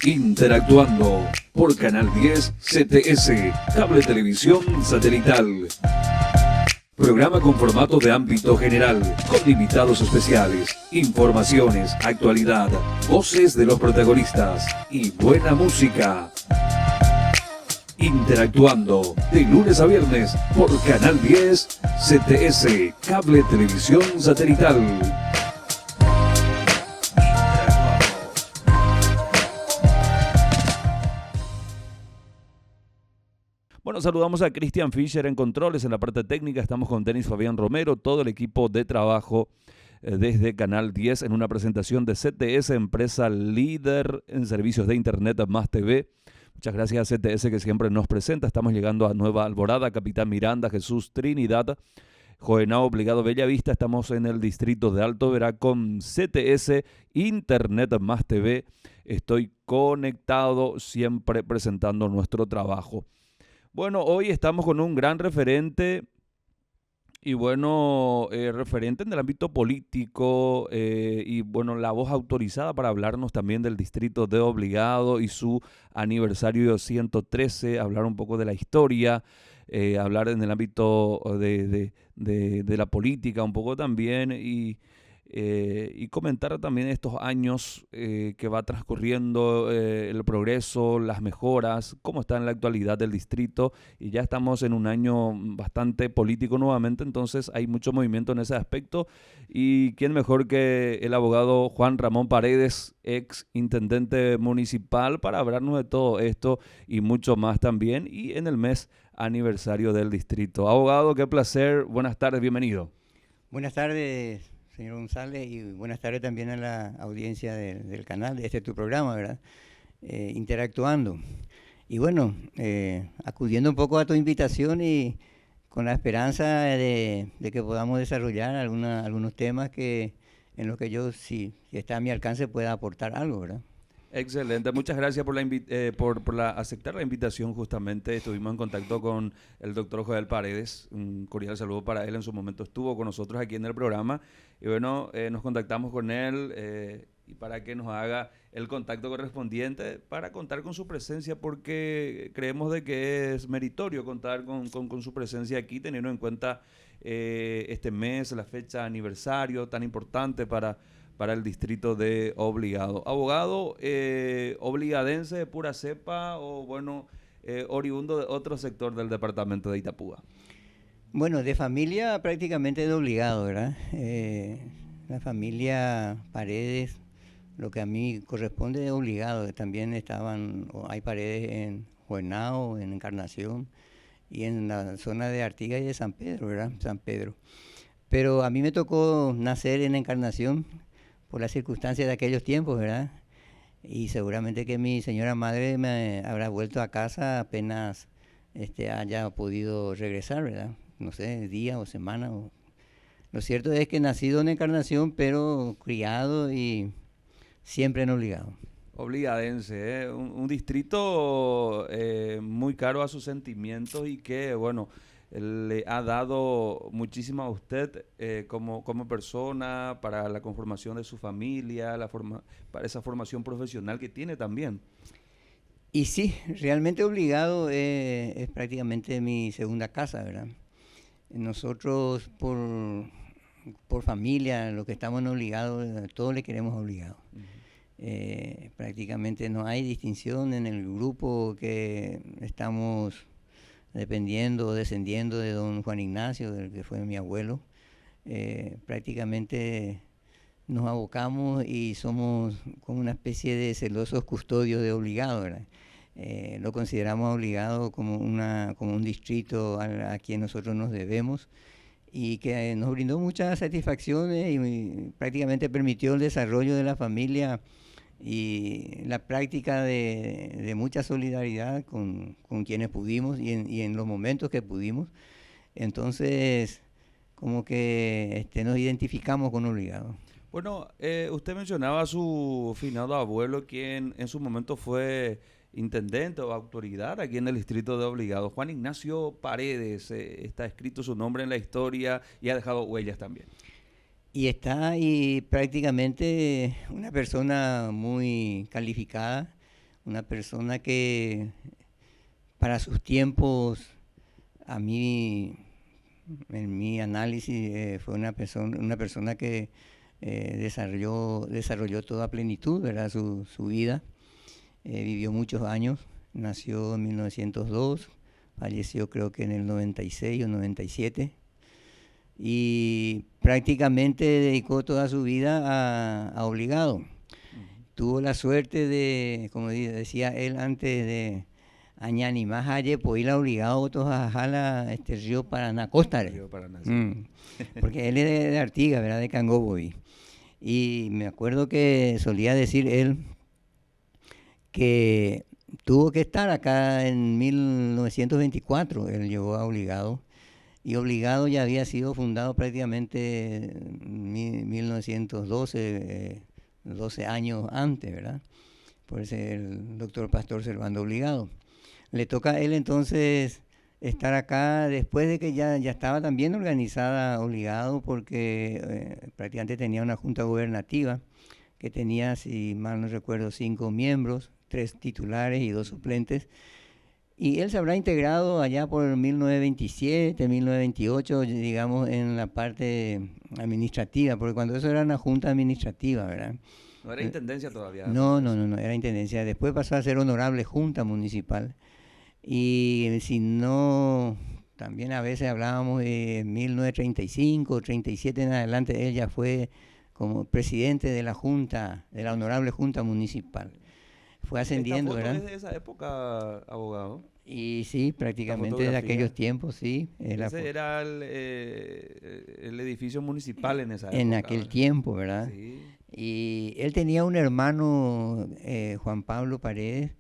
Interactuando por Canal 10 CTS, Cable Televisión Satelital. Programa con formato de ámbito general, con invitados especiales, informaciones, actualidad, voces de los protagonistas y buena música. Interactuando de lunes a viernes por Canal 10 CTS, Cable Televisión Satelital. Bueno, saludamos a Cristian Fischer en controles, en la parte técnica. Estamos con Denis Fabián Romero, todo el equipo de trabajo desde Canal 10 en una presentación de CTS, empresa líder en servicios de Internet más TV. Muchas gracias a CTS que siempre nos presenta. Estamos llegando a Nueva Alborada, Capitán Miranda, Jesús, Trinidad, Joenao, Obligado, Bellavista. Estamos en el distrito de Alto Verá con CTS, Internet más TV. Estoy conectado, siempre presentando nuestro trabajo. Bueno, hoy estamos con un gran referente y referente en el ámbito político y la voz autorizada para hablarnos también del distrito de Obligado y su aniversario 113, hablar un poco de la historia, hablar en el ámbito de la política un poco también y comentar también estos años que va transcurriendo, el progreso, las mejoras, cómo está en la actualidad del distrito, y ya estamos en un año bastante político nuevamente, entonces hay mucho movimiento en ese aspecto, y quién mejor que el abogado Juan Ramón Paredes, ex intendente municipal, para hablarnos de todo esto y mucho más también, y en el mes aniversario del distrito. Abogado, qué placer, buenas tardes, bienvenido. Buenas tardes, señor González, y buenas tardes también a la audiencia del canal, de tu programa, ¿verdad? Interactuando. Y bueno, acudiendo un poco a tu invitación y con la esperanza de que podamos desarrollar algunos temas en los que yo, si está a mi alcance, pueda aportar algo, ¿verdad? Excelente, muchas gracias por aceptar la invitación. Justamente estuvimos en contacto con el doctor Joel Paredes, un cordial saludo para él. En su momento estuvo con nosotros aquí en el programa y nos contactamos con él y para que nos haga el contacto correspondiente para contar con su presencia, porque creemos de que es meritorio contar con su presencia aquí, teniendo en cuenta este mes, la fecha aniversario tan importante para el distrito de Obligado. Abogado, obligadense de pura cepa o oriundo de otro sector del departamento de Itapúa. Bueno, de familia prácticamente de Obligado, ¿verdad? La familia Paredes, lo que a mí corresponde de Obligado, también hay Paredes en Joenao, en Encarnación y en la zona de Artigas y de San Pedro, ¿verdad? San Pedro. Pero a mí me tocó nacer en Encarnación por las circunstancias de aquellos tiempos, ¿verdad? Y seguramente que mi señora madre me habrá vuelto a casa apenas haya podido regresar, ¿verdad? No sé, día o semana. Lo cierto es que nacido en Encarnación, pero criado y siempre en Obligado. Obligadense, un distrito muy caro a sus sentimientos y que, le ha dado muchísimo a usted como persona, para la conformación de su familia, para esa formación profesional que tiene también. Y sí, realmente Obligado es prácticamente mi segunda casa, ¿verdad? Nosotros por familia, los que estamos en Obligado, todos le queremos Obligado. Uh-huh. Prácticamente no hay distinción en el grupo que estamos dependiendo, descendiendo de don Juan Ignacio, del que fue mi abuelo. Prácticamente nos abocamos y somos como una especie de celosos custodios de Obligado, ¿verdad? Lo consideramos Obligado como un distrito a quien nosotros nos debemos y que nos brindó muchas satisfacciones y prácticamente permitió el desarrollo de la familia y la práctica de mucha solidaridad con quienes pudimos y en los momentos que pudimos. Entonces, como que nos identificamos con Obligado. Bueno, usted mencionaba a su finado abuelo, quien en su momento fue intendente o autoridad aquí en el distrito de Obligado. Juan Ignacio Paredes, está escrito su nombre en la historia y ha dejado huellas también. Y está ahí prácticamente una persona muy calificada, una persona que para sus tiempos, a mí, en mi análisis, fue una persona que desarrolló toda plenitud, ¿verdad? Su vida. Vivió muchos años, nació en 1902, falleció creo que en el 96 o 97, y prácticamente dedicó toda su vida a Obligado. Tuvo la suerte de, como decía él antes, de añani más allá, pues ir obligado otros a jala este río Paraná, Costa. Río Paraná, sí. Porque él es de Artigas, ¿verdad? De Cangoboy. Y me acuerdo que solía decir él que tuvo que estar acá en 1924, él llegó a Obligado, y Obligado ya había sido fundado prácticamente en 1912, 12 años antes, ¿verdad? Por ese el doctor Pastor Servando Obligado. Le toca a él entonces estar acá después de que ya estaba también organizada Obligado, porque prácticamente tenía una junta gubernativa que tenía, si mal no recuerdo, 5 miembros, 3 titulares y 2 suplentes. Y él se habrá integrado allá por 1927, 1928, digamos, en la parte administrativa, porque cuando eso era una junta administrativa, ¿verdad? No era intendencia todavía. No, era intendencia. Después pasó a ser honorable junta municipal. Y si no, también a veces hablábamos de 1935, 37 en adelante, él ya fue como presidente de la junta, de la honorable junta municipal. Fue ascendiendo, ¿Esta foto ¿verdad? es de esa época, abogado? Y sí, prácticamente de aquellos tiempos, sí. Ese era el edificio municipal en esa época. En aquel ¿verdad? tiempo, ¿verdad? Sí. Y él tenía un hermano, Juan Pablo Paredes,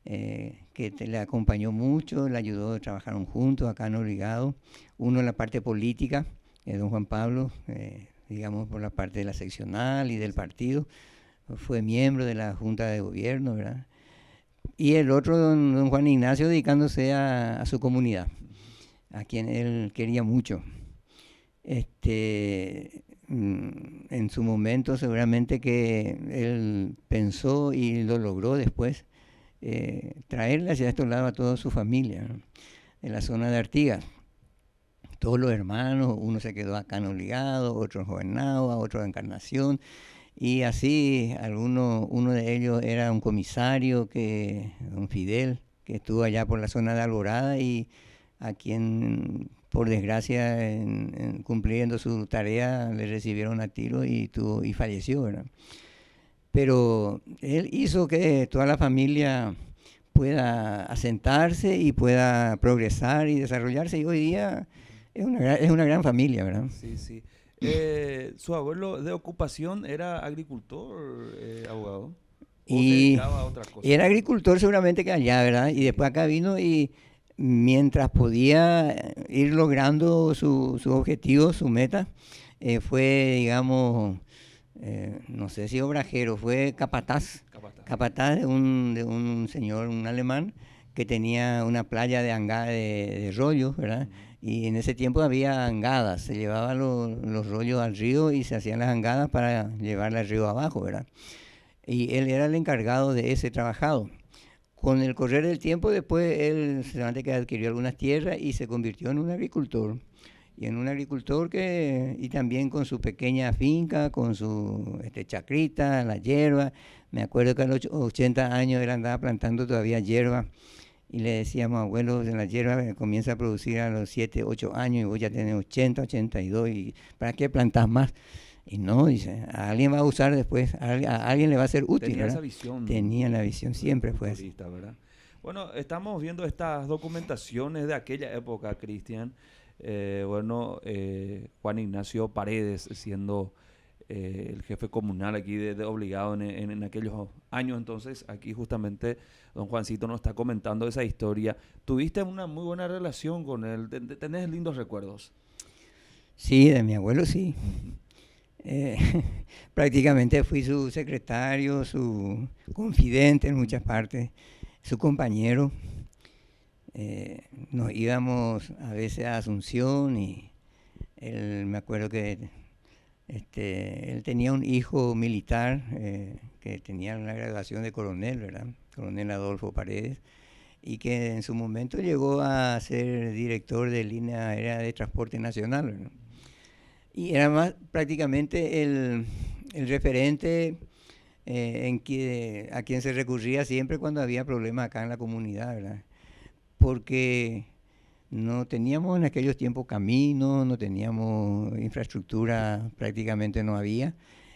que le acompañó mucho, le ayudó, trabajaron juntos acá en Obligado. Uno en la parte política, don Juan Pablo, digamos por la parte de la seccional y del partido, fue miembro de la Junta de Gobierno, ¿verdad? Y el otro, don Juan Ignacio, dedicándose a su comunidad, a quien él quería mucho. En su momento seguramente que él pensó y lo logró después, traerle hacia estos lados a toda su familia, ¿no? De la zona de Artigas. Todos los hermanos, uno se quedó acá en Obligado, otro en Jovernagua, otro en Encarnación, y así uno de ellos era un comisario, don Fidel, que estuvo allá por la zona de Alborada y a quien, por desgracia, cumpliendo su tarea, le recibieron a tiro y falleció, ¿verdad? Pero él hizo que toda la familia pueda asentarse y pueda progresar y desarrollarse, y hoy día es una gran familia, ¿verdad? Sí, sí. ¿Su abuelo de ocupación era agricultor, abogado? ¿O se dedicaba a otra cosa? Era agricultor seguramente que allá, ¿verdad? Y después acá vino y mientras podía ir logrando sus objetivos, su meta, fue, digamos, no sé si obrajero, fue capataz de un señor, un alemán, que tenía una playa de rollos, ¿verdad? Y en ese tiempo había angadas, se llevaban los rollos al río y se hacían las angadas para llevarlas al río abajo, ¿verdad? Y él era el encargado de ese trabajado. Con el correr del tiempo, después él solamente que adquirió algunas tierras y se convirtió en un agricultor. Y en un agricultor y también con su pequeña finca, con su chacrita, la hierba. Me acuerdo que a los 80 años él andaba plantando todavía hierba. Y le decíamos, abuelo, la hierba comienza a producir a los 7, 8 años y vos ya tenés 80, 82, ¿y para qué plantás más? Y no, dice, a alguien va a usar después, a alguien le va a ser útil. Tenía ¿verdad? Esa visión. Tenía la visión, siempre fue así. ¿Verdad? Bueno, estamos viendo estas documentaciones de aquella época, Cristian. Juan Ignacio Paredes siendo el jefe comunal aquí de Obligado en aquellos años. Entonces, aquí justamente don Juancito nos está comentando esa historia. Tuviste una muy buena relación con él, tenés lindos recuerdos. Sí, de mi abuelo sí. Prácticamente fui su secretario, su confidente en muchas partes, su compañero. Nos íbamos a veces a Asunción y me acuerdo que él tenía un hijo militar que tenía una graduación de coronel, ¿verdad? Coronel Adolfo Paredes, y que en su momento llegó a ser director de línea aérea de transporte nacional, ¿verdad? Y era más prácticamente el referente a quien se recurría siempre cuando había problemas acá en la comunidad, ¿verdad? Porque no teníamos en aquellos tiempos caminos, no teníamos infraestructura, prácticamente no había.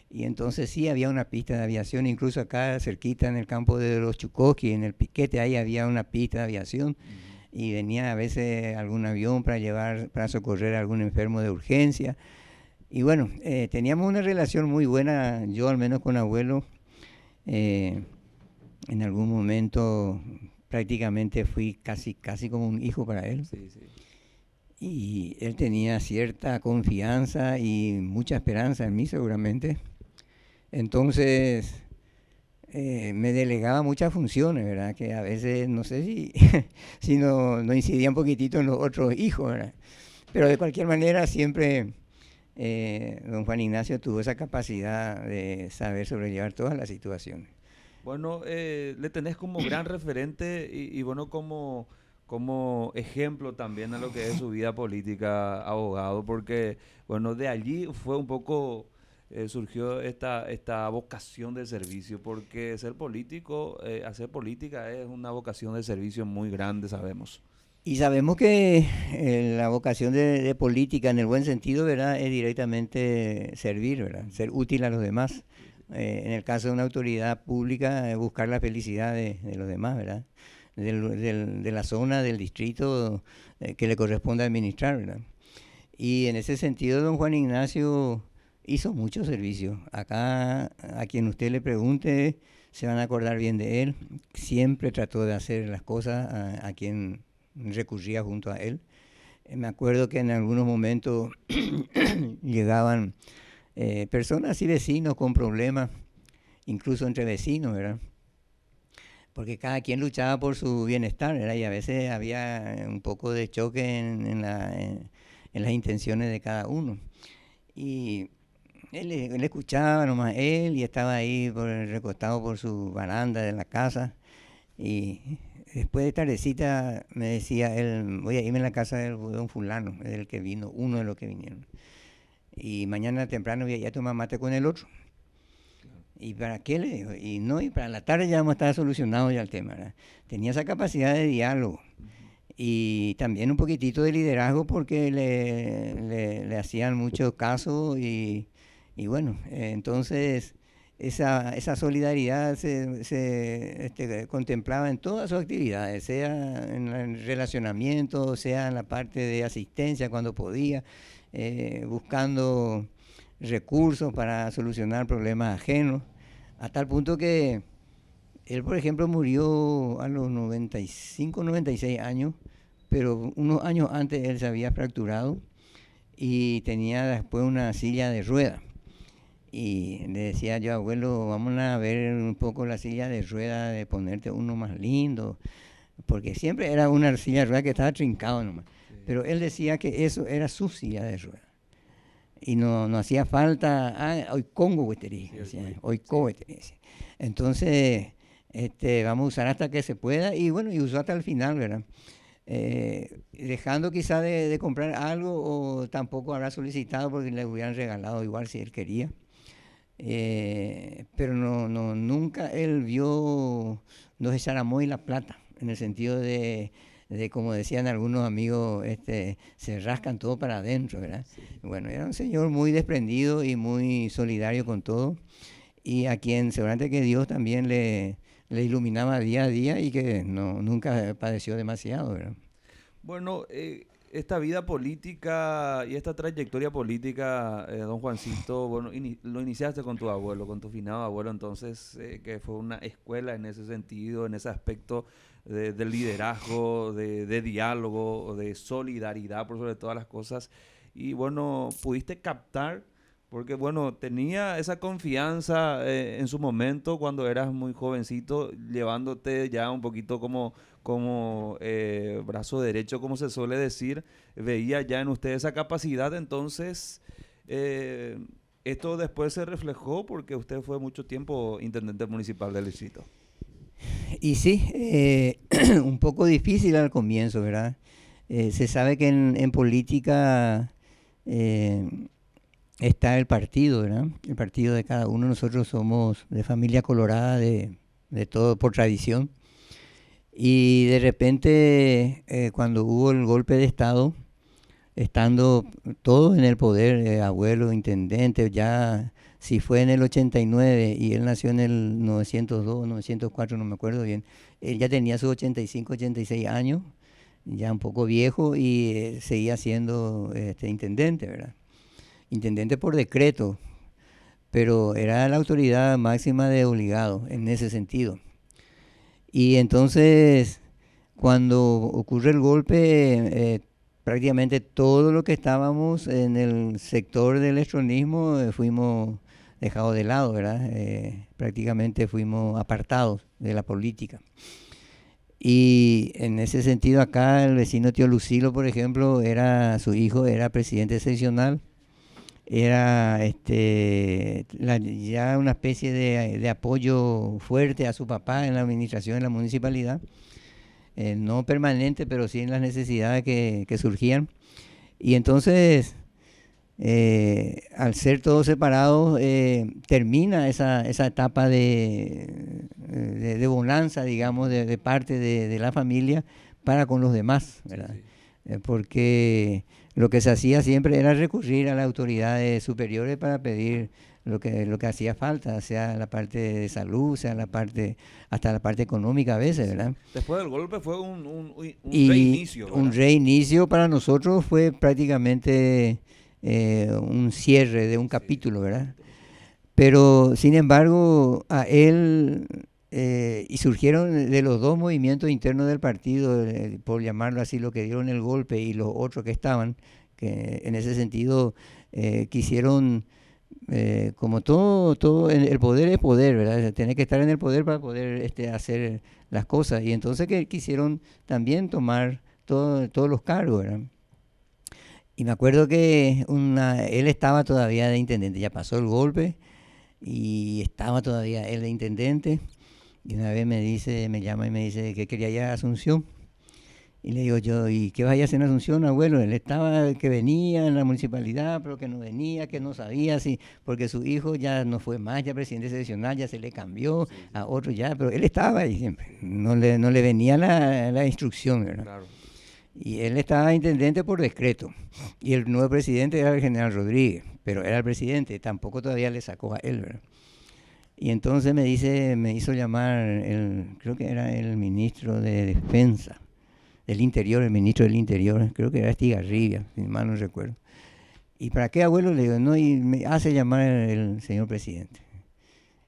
Y entonces sí había una pista de aviación, incluso acá cerquita en el campo de los Chukoski, en el Piquete, ahí había una pista de aviación. Y venía a veces algún avión para socorrer a algún enfermo de urgencia. Y bueno, teníamos una relación muy buena, yo al menos con abuelo. En algún momento prácticamente fui casi como un hijo para él. Sí, sí. Y él tenía cierta confianza y mucha esperanza en mí seguramente. Entonces me delegaba muchas funciones, ¿verdad? Que a veces no sé si no incidía un poquitito en los otros hijos, ¿verdad? Pero de cualquier manera siempre don Juan Ignacio tuvo esa capacidad de saber sobrellevar todas las situaciones. Bueno, le tenés como gran referente y bueno, como ejemplo también a lo que es su vida política, abogado, porque bueno, de allí fue un poco, surgió esta vocación de servicio, porque ser político, hacer política es una vocación de servicio muy grande, sabemos. Y sabemos que la vocación de política, en el buen sentido, ¿verdad?, es directamente servir, ¿verdad?, ser útil a los demás. En el caso de una autoridad pública, buscar la felicidad de los demás, ¿verdad?, de la zona, del distrito que le corresponde administrar, ¿verdad? Y en ese sentido, don Juan Ignacio hizo mucho servicio. Acá, a quien usted le pregunte, se van a acordar bien de él. Siempre trató de hacer las cosas a quien recurría junto a él. Me acuerdo que en algunos momentos llegaban personas y vecinos con problemas, incluso entre vecinos, ¿verdad? Porque cada quien luchaba por su bienestar, ¿verdad? Y a veces había un poco de choque en las intenciones de cada uno. Y él escuchaba nomás él y estaba ahí recostado por su baranda de la casa. Y después de tardecita me decía él, voy a irme a la casa de don fulano, es el que vino, uno de los que vinieron. Y mañana temprano voy a ir a tomar mate con el otro. ¿Y para qué? Le dijo. Y no, y para la tarde ya vamos a estar solucionado ya el tema, ¿verdad? Tenía esa capacidad de diálogo y también un poquitito de liderazgo porque le hacían mucho caso y bueno, entonces esa solidaridad se contemplaba en todas sus actividades, sea en el relacionamiento, sea en la parte de asistencia cuando podía, buscando recursos para solucionar problemas ajenos, a tal punto que él, por ejemplo, murió a los 95, 96 años, pero unos años antes él se había fracturado y tenía después una silla de ruedas. Y le decía yo, abuelo, vamos a ver un poco la silla de ruedas, de ponerte uno más lindo, porque siempre era una silla de ruedas que estaba trincado nomás. Sí. Pero él decía que eso era su silla de ruedas. Y no hacía falta, hoy Congo, hoy Congo, entonces vamos a usar hasta que se pueda, y bueno, y usó hasta el final, ¿verdad? Dejando quizá de comprar algo, o tampoco habrá solicitado porque le hubieran regalado igual si él quería. Pero nunca él vio, no se muy la plata, en el sentido de como decían algunos amigos, se rascan todo para adentro, ¿verdad? Sí. Bueno, era un señor muy desprendido y muy solidario con todo, y a quien seguramente que Dios también le iluminaba día a día y que nunca padeció demasiado, ¿verdad? Bueno, esta vida política y esta trayectoria política, don Juancito, bueno, lo iniciaste con tu abuelo, con tu finado abuelo, entonces, que fue una escuela en ese sentido, en ese aspecto de liderazgo, de diálogo, de solidaridad por sobre todas las cosas. Y bueno, pudiste captar, porque bueno, tenía esa confianza en su momento cuando eras muy jovencito, llevándote ya un poquito como brazo derecho, como se suele decir, veía ya en usted esa capacidad, entonces Esto después se reflejó porque usted fue mucho tiempo intendente municipal del distrito. Y sí, un poco difícil al comienzo, ¿verdad? Se sabe que en política eh, está el partido, ¿verdad? El partido de cada uno. Nosotros somos de familia colorada, de todo por tradición. Y de repente, cuando hubo el golpe de Estado, estando todos en el poder, abuelo, intendente, ya si fue en el 89 y él nació en el 902, 904, no me acuerdo bien, él ya tenía sus 85, 86 años, ya un poco viejo y seguía siendo intendente, ¿verdad? Intendente por decreto, pero era la autoridad máxima de obligado en ese sentido. Y entonces, cuando ocurre el golpe, prácticamente todo lo que estábamos en el sector del electronismo fuimos dejados de lado, ¿verdad? Prácticamente fuimos apartados de la política. Y en ese sentido acá el vecino tío Lucilo, por ejemplo, su hijo era presidente seccional, era ya una especie de apoyo fuerte a su papá en la administración de la municipalidad, no permanente, pero sí en las necesidades que surgían. Y entonces, al ser todos separados, termina esa etapa de bonanza, digamos, de parte de la familia para con los demás, ¿verdad? Sí, sí. Porque lo que se hacía siempre era recurrir a las autoridades superiores para pedir lo que hacía falta, sea la parte de salud, sea hasta la parte económica a veces, ¿verdad? Después del golpe fue un reinicio, ¿verdad? Un reinicio para nosotros fue prácticamente un cierre de un capítulo, ¿verdad? Pero, sin embargo, a él, y surgieron de los dos movimientos internos del partido, por llamarlo así, lo que dieron el golpe y los otros que estaban, que en ese sentido quisieron, como todo, el poder es poder, ¿verdad? Tiene que estar en el poder para poder hacer las cosas. Y entonces que quisieron también tomar todos los cargos, ¿verdad? Y me acuerdo que él estaba todavía de intendente, ya pasó el golpe y estaba todavía él de intendente. Y una vez me llama y me dice que quería ir a Asunción. Y le digo yo, ¿y qué vas a hacer en Asunción, abuelo? Él estaba que venía en la municipalidad, pero que no venía, que no sabía si, porque su hijo ya no fue más, ya presidente seccional, ya se le cambió a otro ya, pero él estaba ahí siempre. No le venía la instrucción, ¿verdad? Claro. Y él estaba intendente por decreto. Y el nuevo presidente era el general Rodríguez, pero era el presidente, tampoco todavía le sacó a él, ¿verdad? Y entonces me hizo llamar, creo que era el ministro de Defensa, del Interior, el ministro del Interior, creo que era Estigarribia, si mal no recuerdo. ¿Y para qué, abuelo? Le digo, no, y me hace llamar el señor presidente.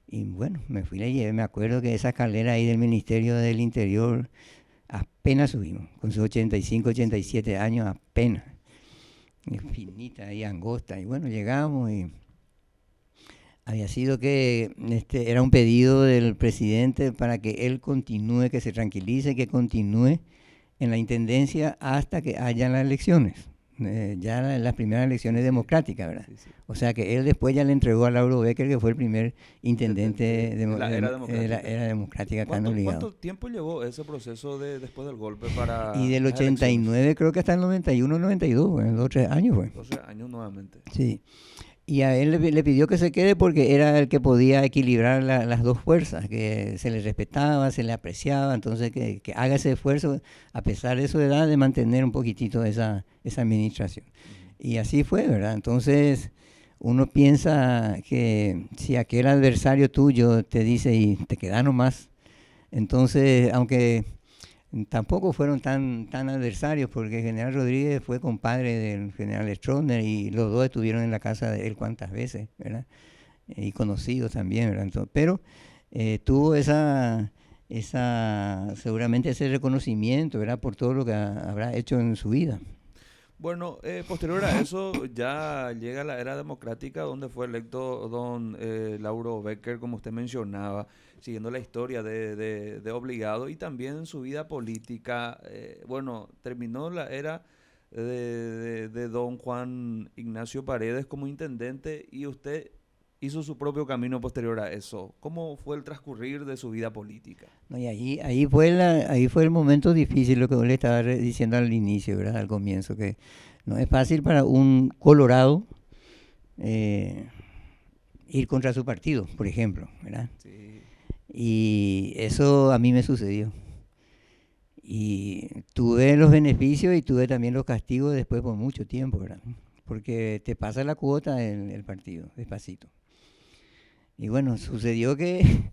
Y bueno, me fui, le llevé, me acuerdo que esa escalera ahí del Ministerio del Interior, apenas subimos, con sus 85, 87 años, apenas. Finita y angosta. Y bueno, llegamos y había sido que era un pedido del presidente para que él continúe, que se tranquilice, que continúe en la intendencia hasta que haya las elecciones. Ya las primeras elecciones democráticas, ¿verdad? Sí, sí. O sea que él después ya le entregó a Lauro Becker, que fue el primer intendente de la era democrática acá en Obligado. ¿Cuánto tiempo llevó ese proceso después del golpe para Y del 89 creo que hasta el 91, 92, bueno, 2 o 3 años fue. 12 años nuevamente. Sí. Y a él le pidió que se quede porque era el que podía equilibrar las dos fuerzas, que se le respetaba, se le apreciaba, entonces que haga ese esfuerzo, a pesar de su edad, de mantener un poquitito esa administración. Y así fue, ¿verdad? Entonces uno piensa que si aquel adversario tuyo te dice y te queda nomás, entonces, aunque tampoco fueron tan adversarios, porque el general Rodríguez fue compadre del general Stroessner y los dos estuvieron en la casa de él cuantas veces, ¿verdad? Y conocidos también, ¿verdad? Entonces, pero tuvo seguramente ese reconocimiento, ¿verdad? Por todo lo que habrá hecho en su vida. Bueno, posterior a eso ya llega la era democrática donde fue electo don Lauro Becker, como usted mencionaba, siguiendo la historia de Obligado y también en su vida política. Bueno, terminó la era de don Juan Ignacio Paredes como intendente y usted hizo su propio camino posterior a eso. ¿Cómo fue el transcurrir de su vida política? No, y ahí fue el momento difícil, lo que vos le estaba diciendo al inicio, ¿verdad? Al comienzo, que no es fácil para un colorado ir contra su partido, por ejemplo, ¿verdad? Sí. Y eso a mí me sucedió. Y tuve los beneficios y tuve también los castigos después por mucho tiempo, ¿verdad? Porque te pasa la cuota el partido, despacito. Y bueno, sucedió que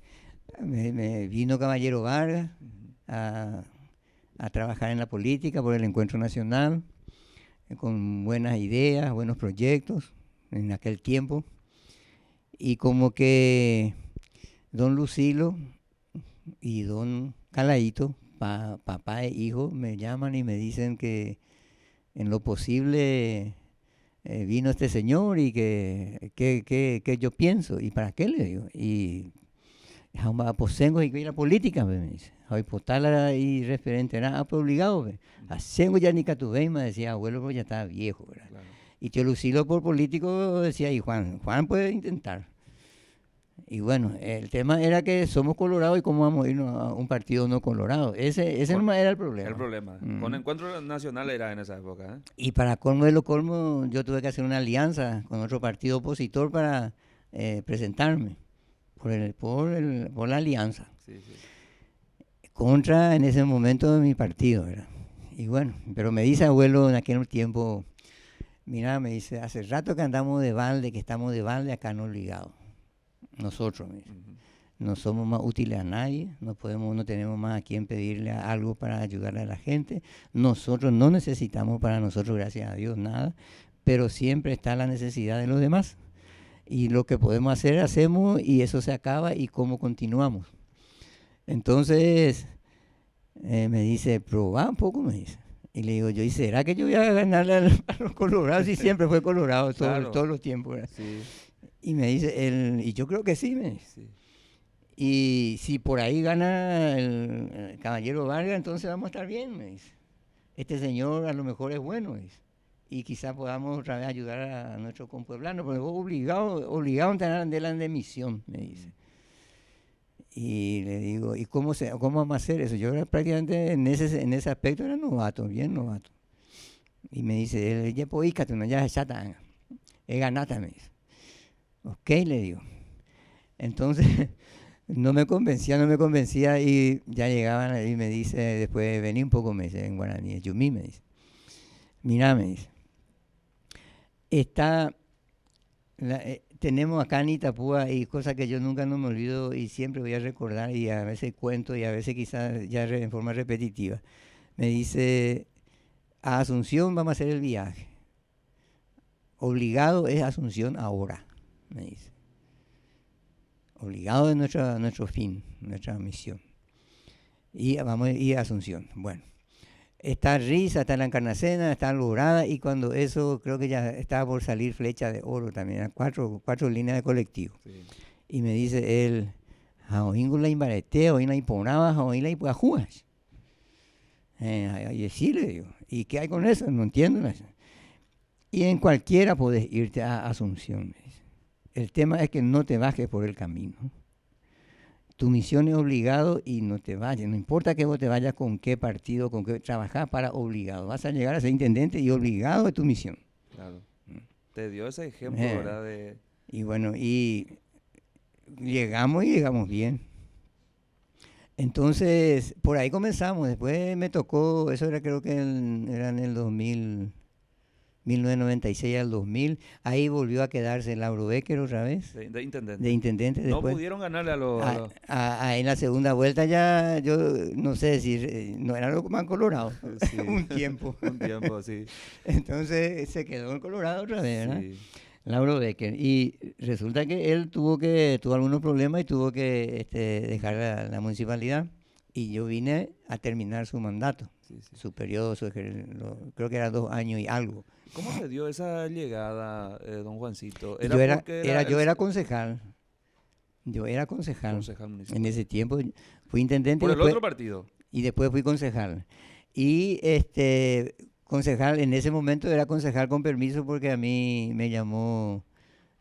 me vino Caballero Vargas a trabajar en la política por el Encuentro Nacional, con buenas ideas, buenos proyectos en aquel tiempo. Y como que don Lucilo y don Calaíto, papá e hijo, me llaman y me dicen que en lo posible vino este señor y que yo pienso. ¿Y para qué le digo? Y aposengo y que ir a política, me dice. Hoy postala y referente era obligado. Asengo ya ni catubé, me decía abuelo, porque ya estaba viejo, ¿verdad? Claro. Y tío Lucilo por político decía, y Juan puede intentar. Y bueno, el tema era que somos colorados y cómo vamos a irnos a un partido no colorado. Ese nomás era el problema. El problema. Con Encuentro Nacional era en esa época, ¿eh? Y para colmo de lo colmo, yo tuve que hacer una alianza con otro partido opositor para presentarme por la alianza. Sí, sí. Contra en ese momento de mi partido, ¿verdad? Y bueno, pero me dice abuelo en aquel tiempo, mira, me dice, hace rato que andamos de balde, que estamos de balde acá no ligados. Nosotros, me dice. No somos más útiles a nadie, no tenemos más a quien pedirle algo para ayudarle a la gente. Nosotros no necesitamos para nosotros, gracias a Dios, nada, pero siempre está la necesidad de los demás. Y lo que podemos hacer, hacemos y eso se acaba y cómo continuamos. Entonces, me dice, probá un poco, me dice. Y le digo yo, ¿y será que yo voy a ganarle a los colorados? Si siempre fue colorado Claro. todos los tiempos, ¿verdad? Sí, Y me dice, y yo creo que sí, me dice. sí. Y si por ahí gana el Caballero Vargas, entonces vamos a estar bien, me dice. Este señor a lo mejor es bueno, me dice. Y quizás podamos otra vez ayudar a nuestro compueblano, porque obligado a tener de misión, me dice. Y le digo, ¿y cómo vamos a hacer eso? Yo era prácticamente en ese aspecto era novato, bien novato. Y me dice, ya pues, ya chata, ganata, me dice. Ok, le digo. Entonces, no me convencía y ya llegaban y me dice, después vení un poco, me dice, en guaraní, Yumí, me dice. Mirá, me dice, tenemos acá en Itapúa y cosas que yo nunca no me olvido y siempre voy a recordar y a veces cuento y a veces quizás ya en forma repetitiva. Me dice, a Asunción vamos a hacer el viaje. Obligado es Asunción ahora, me dice. Obligado es nuestro fin, nuestra misión. Y vamos a ir a Asunción. Bueno, está Risa, está la Encarnacena, está Lograda y cuando eso creo que ya estaba por salir Flecha de Oro también, eran cuatro líneas de colectivo. Sí. Y me dice él, Jaoíngula Imbarete, Jaoíngula Imponaba, Jaoíngula Ipuajuas. Y sí, le digo, ¿y qué hay con eso? No entiendo eso. Y en cualquiera podés irte a Asunción, me dice. El tema es que no te bajes por el camino. Tu misión es obligado y no te vayas. No importa que vos te vayas con qué partido, con qué trabajar para obligado. Vas a llegar a ser intendente y obligado es tu misión. Claro. Te dio ese ejemplo, ¿verdad? Y bueno, y llegamos bien. Entonces, por ahí comenzamos. Después me tocó, eso era creo que era en el 1996 al 2000, ahí volvió a quedarse Lauro Becker otra vez. De intendente. De intendente. No después, pudieron ganarle a los... en la segunda vuelta ya, yo no sé decir, no era lo más colorado. Sí. Un tiempo, sí. Entonces se quedó en Colorado otra vez, ¿verdad? Sí. Lauro Becker. Y resulta que él tuvo algunos problemas y tuvo que dejar la municipalidad. Y yo vine a terminar su mandato, su periodo, creo que era 2 años y algo. ¿Cómo se dio esa llegada, don Juancito? Yo era concejal. Yo era concejal municipal. En ese tiempo fui intendente. ¿Por el otro partido? Y después fui concejal. Y concejal, en ese momento era concejal con permiso porque a mí me llamó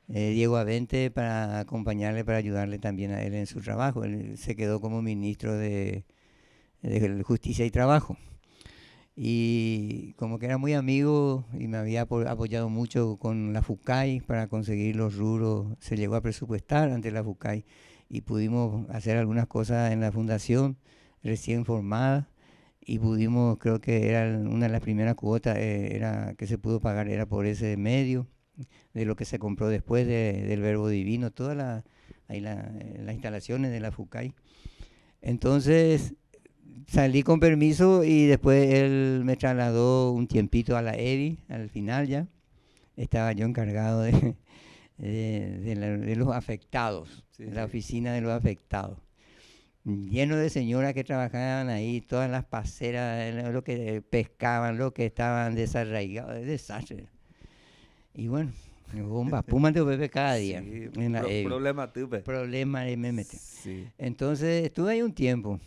Diego Avente para acompañarle, para ayudarle también a él en su trabajo. Él se quedó como ministro de Justicia y Trabajo. Y como que era muy amigo y me había apoyado mucho con la FUCAI para conseguir los rubros, se llegó a presupuestar ante la FUCAI y pudimos hacer algunas cosas en la fundación recién formada y pudimos, creo que era una de las primeras cuotas era que se pudo pagar, era por ese medio, de lo que se compró después del Verbo Divino, todas las instalaciones de la FUCAI. Entonces salí con permiso y después él me trasladó un tiempito a la EBI, al final ya. Estaba yo encargado de los afectados, Sí, de la sí. oficina de los afectados. Lleno de señoras que trabajaban ahí, todas las paseras, lo que pescaban, lo que estaban desarraigados, es desastre. Y bueno, bomba, puma de bebé cada día Sí, en la EBI. problema tuve. Problema de me mete. Sí. Entonces estuve ahí un tiempo.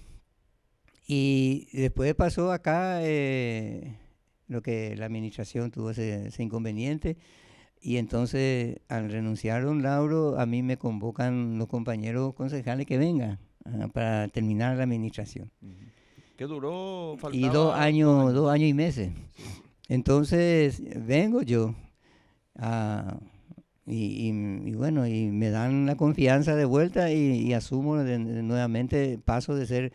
Y después pasó acá lo que la administración tuvo ese inconveniente. Y entonces al renunciar don Lauro, a mí me convocan los compañeros concejales que vengan para terminar la administración. ¿Qué duró? Y Faltaba 2 años y meses. Sí. Entonces vengo yo y bueno, y me dan la confianza de vuelta y asumo nuevamente, paso de ser,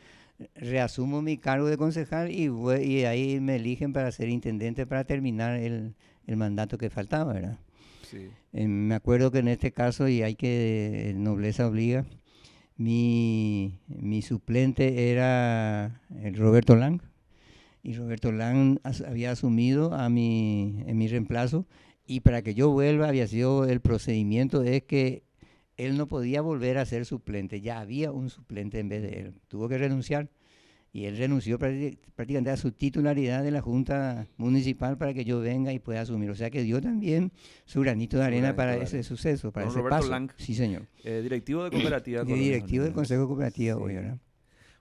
reasumo mi cargo de concejal y ahí me eligen para ser intendente para terminar el mandato que faltaba, ¿verdad? Sí. Me acuerdo que en este caso, y hay que, nobleza obliga, mi suplente era el Roberto Lang, y Roberto Lang había asumido en mi reemplazo, y para que yo vuelva había sido el procedimiento es que él no podía volver a ser suplente, ya había un suplente en vez de él, tuvo que renunciar, y él renunció prácticamente a su titularidad de la Junta Municipal para que yo venga y pueda asumir. O sea que dio también su granito de arena para ese suceso, para Don ese Roberto paso. Lang, Sí, señor. directivo de cooperativa. Directivo del Consejo Cooperativo, Sí. hoy, ¿verdad?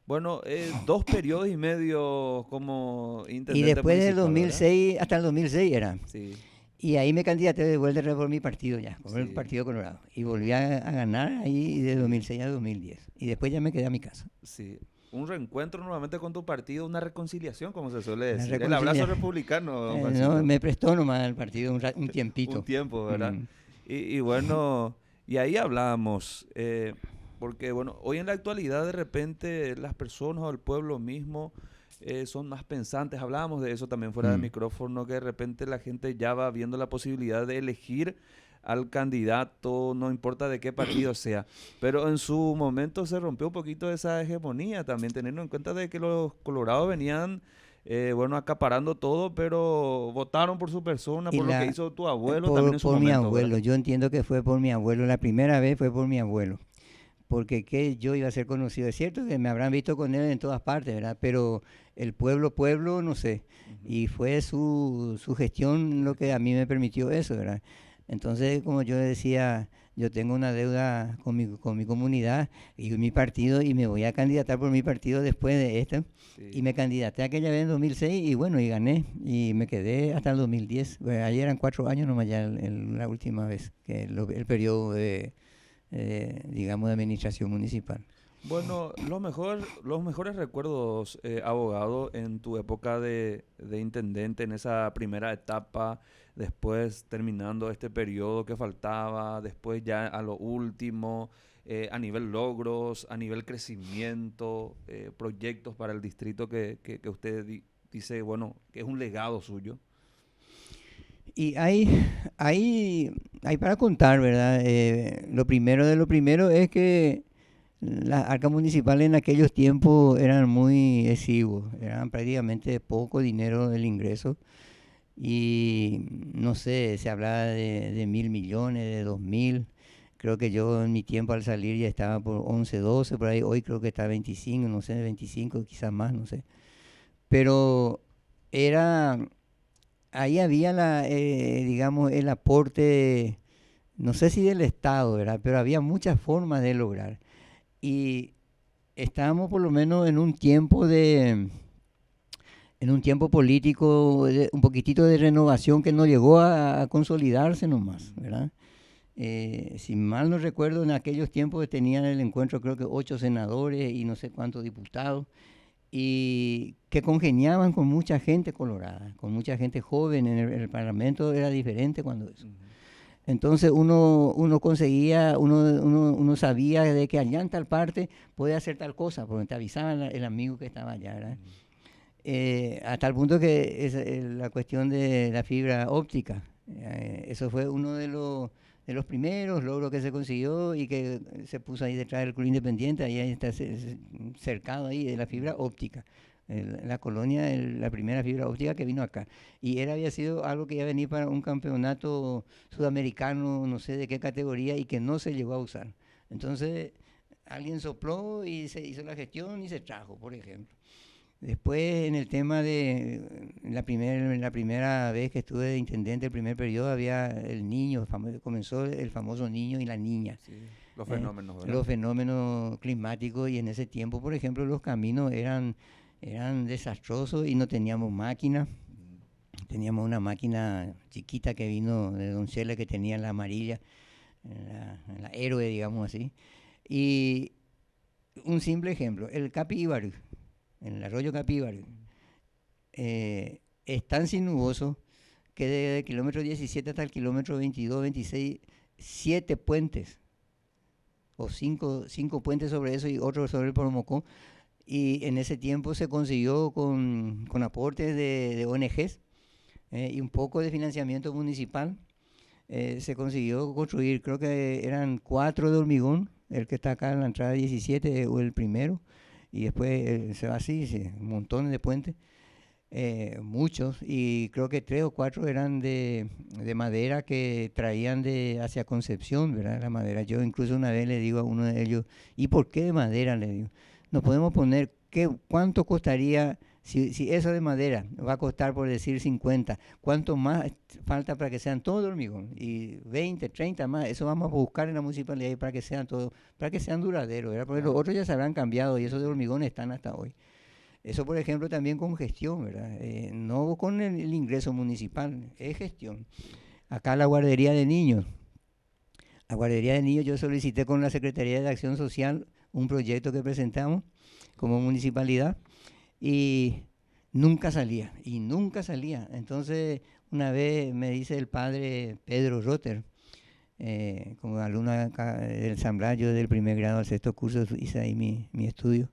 Bueno, 2 periodos y medio como intendente Y después del municipal, 2006, hasta el 2006 era. Sí. Y ahí me candidaté de vuelta por mi partido ya, por el Sí. Partido Colorado. Y volví a ganar ahí de 2006 a 2010. Y después ya me quedé a mi casa. Sí. Un reencuentro nuevamente con tu partido, una reconciliación, como se suele Una decir. El abrazo reconciliación. republicano, don No, Juancito. me prestó nomás el partido un tiempito. Un tiempo, ¿verdad? Mm. Y bueno, y ahí hablábamos, porque bueno, hoy en la actualidad de repente las personas o el pueblo mismo son más pensantes. Hablábamos de eso también fuera del micrófono, que de repente la gente ya va viendo la posibilidad de elegir al candidato, no importa de qué partido sea. Pero en su momento se rompió un poquito esa hegemonía también, teniendo en cuenta de que los colorados venían, bueno, acaparando todo, pero votaron por su persona, por lo que hizo tu abuelo también en su por momento. mi abuelo, ¿verdad? yo entiendo que fue por mi abuelo, la primera vez fue por mi abuelo, porque que yo iba a ser conocido, es cierto que me habrán visto con él en todas partes, ¿verdad? Pero el pueblo, no sé, y fue su gestión lo que a mí me permitió eso, ¿verdad? Entonces, como yo decía, yo tengo una deuda con mi comunidad y mi partido y me voy a candidatar por mi partido después de esto. Sí. Y me candidaté aquella vez en 2006 y bueno, y gané y me quedé hasta el 2010. Bueno, ahí eran 4 años nomás ya la última vez, que el periodo digamos, de administración municipal. Bueno, los mejores recuerdos, abogado, en tu época de intendente, en esa primera etapa, después terminando este periodo que faltaba, después ya a lo último, a nivel logros, a nivel crecimiento, proyectos para el distrito que usted dice, bueno, que es un legado suyo. Y hay para contar, ¿verdad? Lo primero de lo primero es que las arcas municipales en aquellos tiempos eran muy exiguos, eran prácticamente poco dinero el ingreso y no sé, se hablaba de 1.000 millones, de 2.000. Creo que yo en mi tiempo al salir ya estaba por 11, 12, por ahí hoy creo que está 25, no sé, 25 quizás más, no sé. Pero ahí había digamos, el aporte, no sé si del Estado, ¿verdad? Pero había muchas formas de lograr. Y estábamos por lo menos en un tiempo en un tiempo político, un poquitito de renovación que no llegó a consolidarse nomás, ¿verdad? Si mal no recuerdo, en aquellos tiempos tenían el encuentro creo que 8 senadores y no sé cuántos diputados, y que congeniaban con mucha gente colorada, con mucha gente joven en el Parlamento. Era diferente cuando eso. Entonces uno conseguía, uno sabía de que allá en tal parte podía hacer tal cosa, porque te avisaba el amigo que estaba allá, ¿verdad? A tal punto que es la cuestión de la fibra óptica. Eso fue uno de los primeros logros que se consiguió y que se puso ahí detrás del Club Independiente. Ahí está cercado ahí de la fibra óptica. La colonia, la primera fibra óptica que vino acá. Y había sido algo que iba a venir para un campeonato sudamericano, no sé de qué categoría, y que no se llegó a usar. Entonces, alguien sopló y se hizo la gestión y se trajo, por ejemplo. Después, en el tema de la primera vez que estuve de intendente, el primer periodo, había el niño, comenzó el famoso niño y la niña. Sí, los fenómenos, ¿verdad? Los fenómenos climáticos, y en ese tiempo, por ejemplo, los caminos eran desastrosos y no teníamos máquina. Teníamos una máquina chiquita que vino de Donchela, que tenía la amarilla, la héroe, digamos así. Y un simple ejemplo, el Capíbaro, en el arroyo Capíbaro, es tan sinuoso que desde el kilómetro 17 hasta el kilómetro 22, 26, 7 puentes, o 5 puentes sobre eso y otro sobre el Poromocó. Y en ese tiempo se consiguió con aportes de ONGs y un poco de financiamiento municipal. Se consiguió construir, creo que eran 4 de hormigón, el que está acá en la entrada 17 o el primero, y después se va así, montones de puentes, muchos, y creo que 3 o 4 eran de madera que traían hacia Concepción, ¿verdad? La madera. Yo incluso una vez le digo a uno de ellos, ¿y por qué de madera? Le digo, nos podemos poner, ¿cuánto costaría? Si eso de madera va a costar, por decir, 50, ¿cuánto más falta para que sean todo de hormigón? Y 20, 30 más, eso vamos a buscar en la municipalidad para que sean todo, para que sean duraderos, ¿verdad? Porque los otros ya se habrán cambiado y esos de hormigón están hasta hoy. Eso, por ejemplo, también con gestión, ¿verdad? No con el ingreso municipal, es gestión. Acá la guardería de niños. La guardería de niños, yo solicité con la Secretaría de Acción Social un proyecto que presentamos como municipalidad, y nunca salía. Entonces, una vez me dice el padre Pedro Rotter, como alumno del ensamblaje del primer grado al sexto curso, hice ahí mi estudio,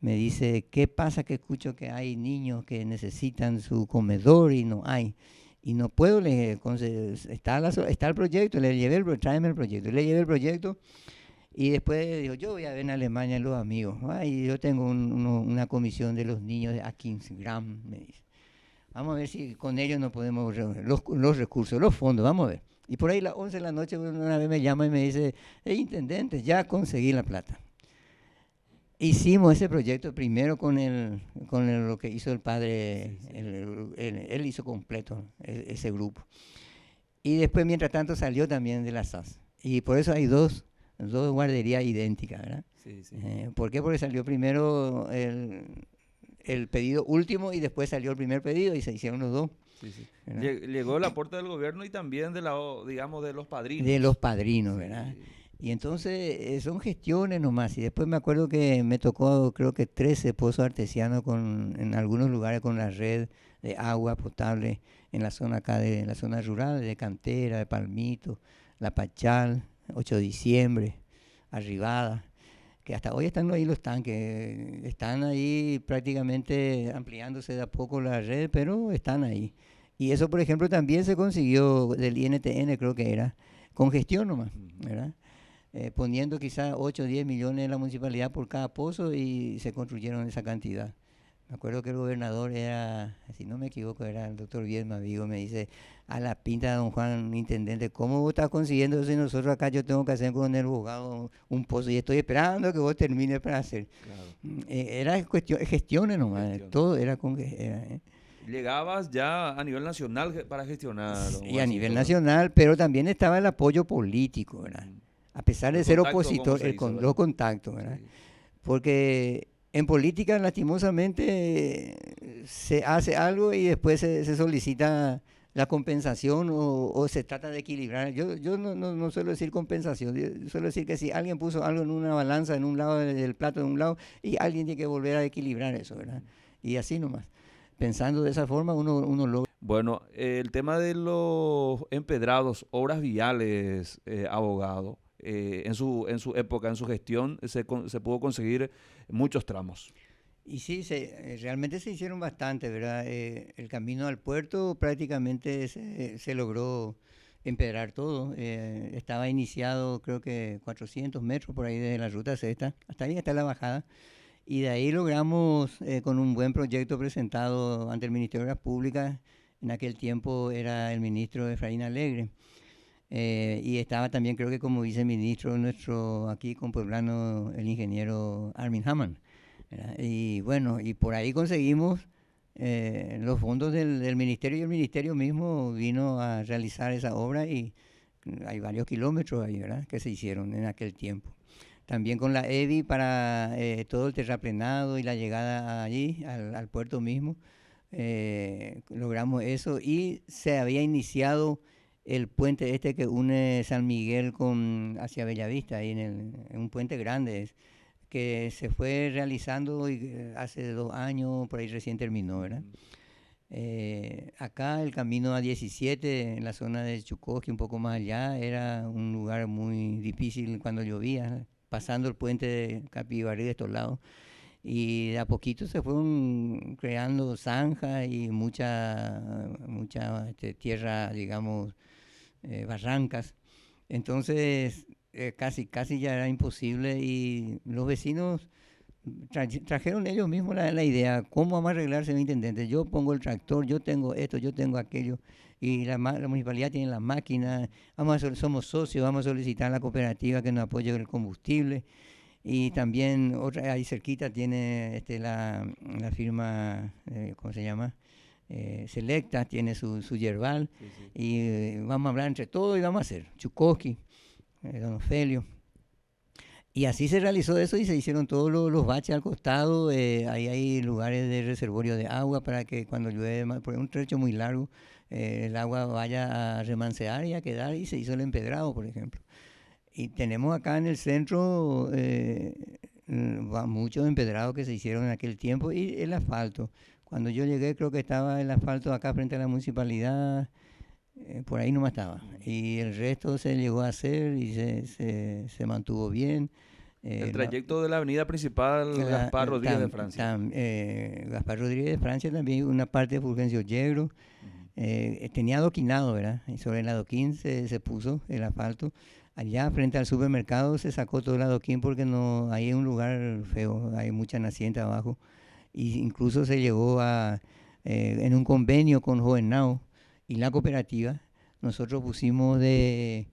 me dice, ¿qué pasa que escucho que hay niños que necesitan su comedor y no hay? Y no puedo, está el proyecto, tráeme el proyecto. Le llevé el proyecto. Y después dijo, yo voy a ver en Alemania los amigos. Y yo tengo una comisión de los niños de Akinsgram, me dice. Vamos a ver si con ellos no podemos reunir los recursos, los fondos, vamos a ver. Y por ahí a las 11 de la noche una vez me llama y me dice, intendente, ya conseguí la plata. Hicimos ese proyecto primero con lo que hizo el padre, él hizo completo ese grupo. Y después, mientras tanto, salió también de la SAS. Y por eso hay dos guarderías idénticas, ¿verdad? Sí, sí. ¿Por qué? Porque salió primero el pedido último y después salió el primer pedido y se hicieron los dos. Sí, sí. Llegó el aporte del gobierno y también de los padrinos. De los padrinos, ¿verdad? Sí. Y entonces son gestiones nomás. Y después me acuerdo que me tocó, creo que 13 pozos artesianos en algunos lugares con la red de agua potable en la zona acá, de la zona rural, de Cantera, de Palmito, La Pachal, 8 de diciembre, Arribada, que hasta hoy están ahí los tanques, están ahí prácticamente ampliándose de a poco la red, pero están ahí. Y eso, por ejemplo, también se consiguió del INTN, creo que era, con gestión nomás, ¿verdad? Poniendo quizás 8 o 10 millones en la municipalidad por cada pozo y se construyeron esa cantidad. Me acuerdo que el gobernador era, si no me equivoco, era el doctor Viedma Vigo, me dice, a la pinta de don Juan, intendente, ¿cómo vos estás consiguiendo eso? Y nosotros acá yo tengo que hacer con el abogado un pozo y estoy esperando que vos termines para hacer. Claro. Era gestiones nomás, todo era con... Llegabas ya a nivel nacional para gestionar. Y a nivel nacional, pero también estaba el apoyo político, ¿verdad? A pesar de ser opositor, los contactos, ¿verdad? Sí. Porque En política, lastimosamente, se hace algo y después se solicita la compensación o se trata de equilibrar. Yo no suelo decir compensación, yo suelo decir que si alguien puso algo en una balanza, en un lado del plato, en un lado, y alguien tiene que volver a equilibrar eso, ¿verdad? Y así nomás. Pensando de esa forma, uno logra. Bueno, el tema de los empedrados, obras viales, abogado, en su época, en su gestión, se pudo conseguir muchos tramos. Y sí, realmente se hicieron bastante, ¿verdad? El camino al puerto prácticamente se logró empedrar todo. Estaba iniciado creo que 400 metros por ahí desde la ruta sexta, hasta ahí está la bajada. Y de ahí logramos, con un buen proyecto presentado ante el Ministerio de las Públicas, en aquel tiempo era el ministro Efraín Alegre, y estaba también creo que como viceministro nuestro aquí con Pueblano el ingeniero Armin Hamann, ¿verdad? Y bueno, y por ahí conseguimos los fondos del ministerio y el ministerio mismo vino a realizar esa obra y hay varios kilómetros ahí, ¿verdad? Que se hicieron en aquel tiempo. También con la EVI para todo el terraplenado y la llegada allí, al puerto mismo, logramos eso y se había iniciado el puente este que une San Miguel hacia Bellavista, ahí en un puente grande, que se fue realizando hace 2 años, por ahí recién terminó, ¿verdad? Acá el camino a 17 en la zona de Chukoski, un poco más allá, era un lugar muy difícil cuando llovía, pasando el puente de Capibarrí de estos lados. Y de a poquito se fueron creando zanjas y mucha tierra, digamos, barrancas. Entonces, casi ya era imposible y los vecinos trajeron ellos mismos la idea, ¿cómo vamos a arreglarse el intendente? Yo pongo el tractor, yo tengo esto, yo tengo aquello, y la municipalidad tiene las máquinas, somos socios, vamos a solicitar a la cooperativa que nos apoye con el combustible, y también otra ahí cerquita tiene la firma, ¿cómo se llama? Selecta, tiene su yerbal, sí, sí. Y vamos a hablar entre todos y vamos a hacer Chukoski, don Ofelio. Y así se realizó eso y se hicieron todos los baches al costado. Ahí hay lugares de reservorio de agua para que cuando llueve, por un trecho muy largo, el agua vaya a remancear y a quedar, y se hizo el empedrado, por ejemplo. Y tenemos acá en el centro muchos empedrados que se hicieron en aquel tiempo y el asfalto. Cuando yo llegué creo que estaba el asfalto acá frente a la municipalidad, por ahí nomás estaba. Y el resto se llegó a hacer y se mantuvo bien. El trayecto de la avenida principal Gaspar Rodríguez de Francia. Gaspar Rodríguez de Francia también, una parte de Fulgencio Yegro. Tenía adoquinado, ¿verdad? Y sobre el adoquín se puso el asfalto. Allá frente al supermercado se sacó todo el adoquín porque no, ahí es un lugar feo, hay mucha naciente abajo. Y incluso se llegó en un convenio con Jovenao y la cooperativa, nosotros pusimos desde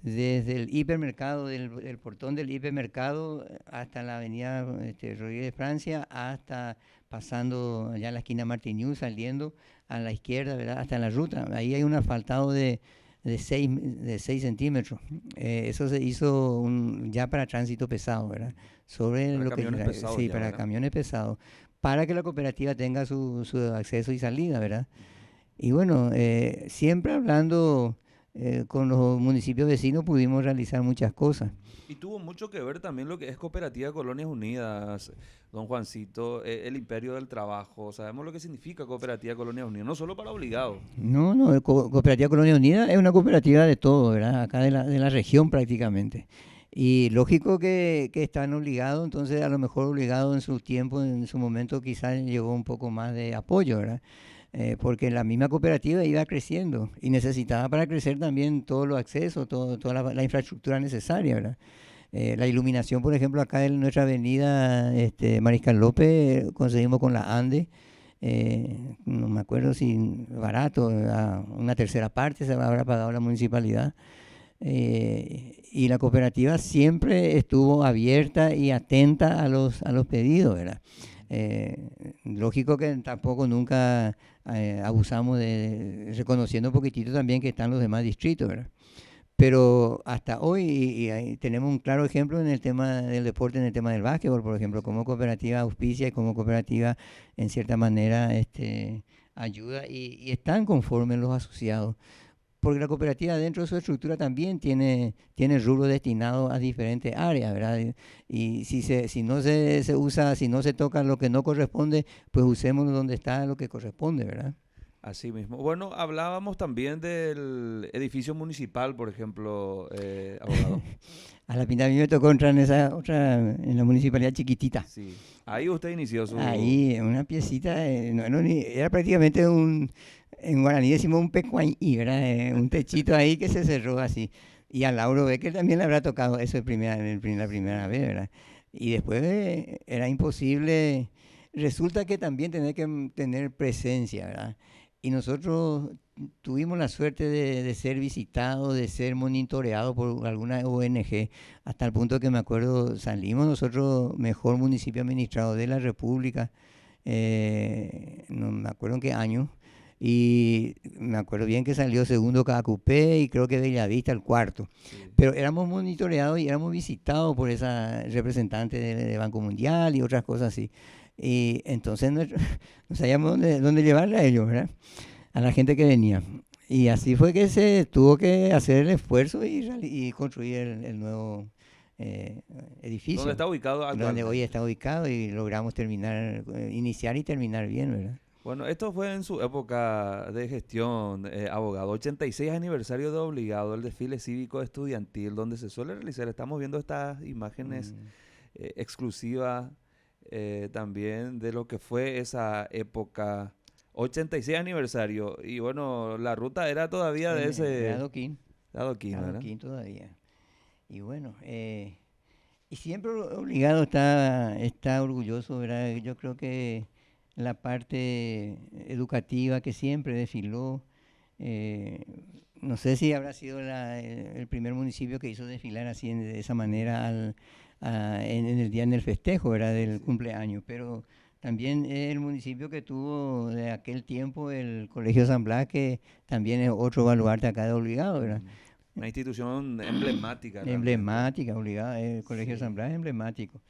el hipermercado, del portón del hipermercado hasta la avenida Rodríguez de Francia, hasta pasando allá a la esquina Martiñú, saliendo a la izquierda, ¿verdad? Hasta la ruta. Ahí hay un asfaltado de 6 centímetros. Eso se hizo ya para tránsito pesado, ¿verdad? Sobre para lo camiones pesados. Sí, ya, para ¿verdad? Camiones pesados, para que la cooperativa tenga su acceso y salida, ¿verdad? Y bueno, siempre hablando con los municipios vecinos pudimos realizar muchas cosas. Y tuvo mucho que ver también lo que es Cooperativa Colonias Unidas, don Juancito, el imperio del trabajo. Sabemos lo que significa Cooperativa Colonias Unidas, no solo para obligados. No, Cooperativa Colonia Unida es una cooperativa de todo, ¿verdad? Acá de la región prácticamente. Y lógico que están obligados, entonces a lo mejor obligados en su tiempo, en su momento quizás llevó un poco más de apoyo, ¿verdad? Porque la misma cooperativa iba creciendo y necesitaba para crecer también todos los accesos, toda la infraestructura necesaria, ¿verdad? La iluminación, por ejemplo, acá en nuestra avenida Mariscal López, conseguimos con la ANDE, no me acuerdo si barato, una tercera parte se habrá pagado la municipalidad. Y la cooperativa siempre estuvo abierta y atenta a los pedidos, ¿verdad? Lógico que tampoco nunca abusamos reconociendo un poquitito también que están los demás distritos, ¿verdad? Pero hasta hoy y ahí tenemos un claro ejemplo en el tema del deporte, en el tema del básquetbol, por ejemplo, cómo cooperativa auspicia y cómo cooperativa en cierta manera ayuda y están conformes los asociados. Porque la cooperativa dentro de su estructura también tiene rubros destinados a diferentes áreas, ¿verdad? Y si no se usa, si no se toca lo que no corresponde, pues usemos donde está lo que corresponde, ¿verdad? Así mismo. Bueno, hablábamos también del edificio municipal, por ejemplo, abogado. A la pinta a mí me tocó entrar en esa otra, en la municipalidad chiquitita. Sí. Ahí usted inició su... Ahí, en una piecita, era prácticamente en guaraní decimos un pecuañí, ¿verdad? Un techito ahí que se cerró así. Y a Lauro Becker también le habrá tocado eso la primera vez, ¿verdad? Y después era imposible. Resulta que también tenía que tener presencia, ¿verdad? Y nosotros tuvimos la suerte de ser visitados, de ser monitoreados por alguna ONG, hasta el punto que me acuerdo, salimos nosotros mejor municipio administrado de la República, no me acuerdo en qué año, y me acuerdo bien que salió segundo Cacupé y creo que Bellavista el cuarto. Sí. Pero éramos monitoreados y éramos visitados por esa representante de Banco Mundial y otras cosas así. Y entonces no sabíamos dónde llevarle a ellos, ¿verdad? A la gente que venía. Y así fue que se tuvo que hacer el esfuerzo y construir el nuevo edificio. ¿Dónde está ubicado Donde actualmente? hoy está ubicado y logramos iniciar y terminar bien, ¿verdad? Bueno, esto fue en su época de gestión, abogado. 86 aniversario de Obligado, el desfile cívico estudiantil, donde se suele realizar. Estamos viendo estas imágenes exclusivas también de lo que fue esa época. 86 aniversario. Y bueno, la ruta era todavía de ese... De Adoquín. de Adoquín, ¿verdad? Adoquín todavía. Y bueno, y siempre Obligado está orgulloso, ¿verdad? Yo creo que la parte educativa que siempre desfiló, no sé si habrá sido el primer municipio que hizo desfilar así de esa manera en el día del festejo, ¿verdad? Del cumpleaños, pero también el municipio que tuvo de aquel tiempo el Colegio San Blas, que también es otro baluarte acá de Obligado, ¿verdad? Una institución emblemática realmente. Emblemática, obligada, el Colegio Sí. San Blas es emblemático.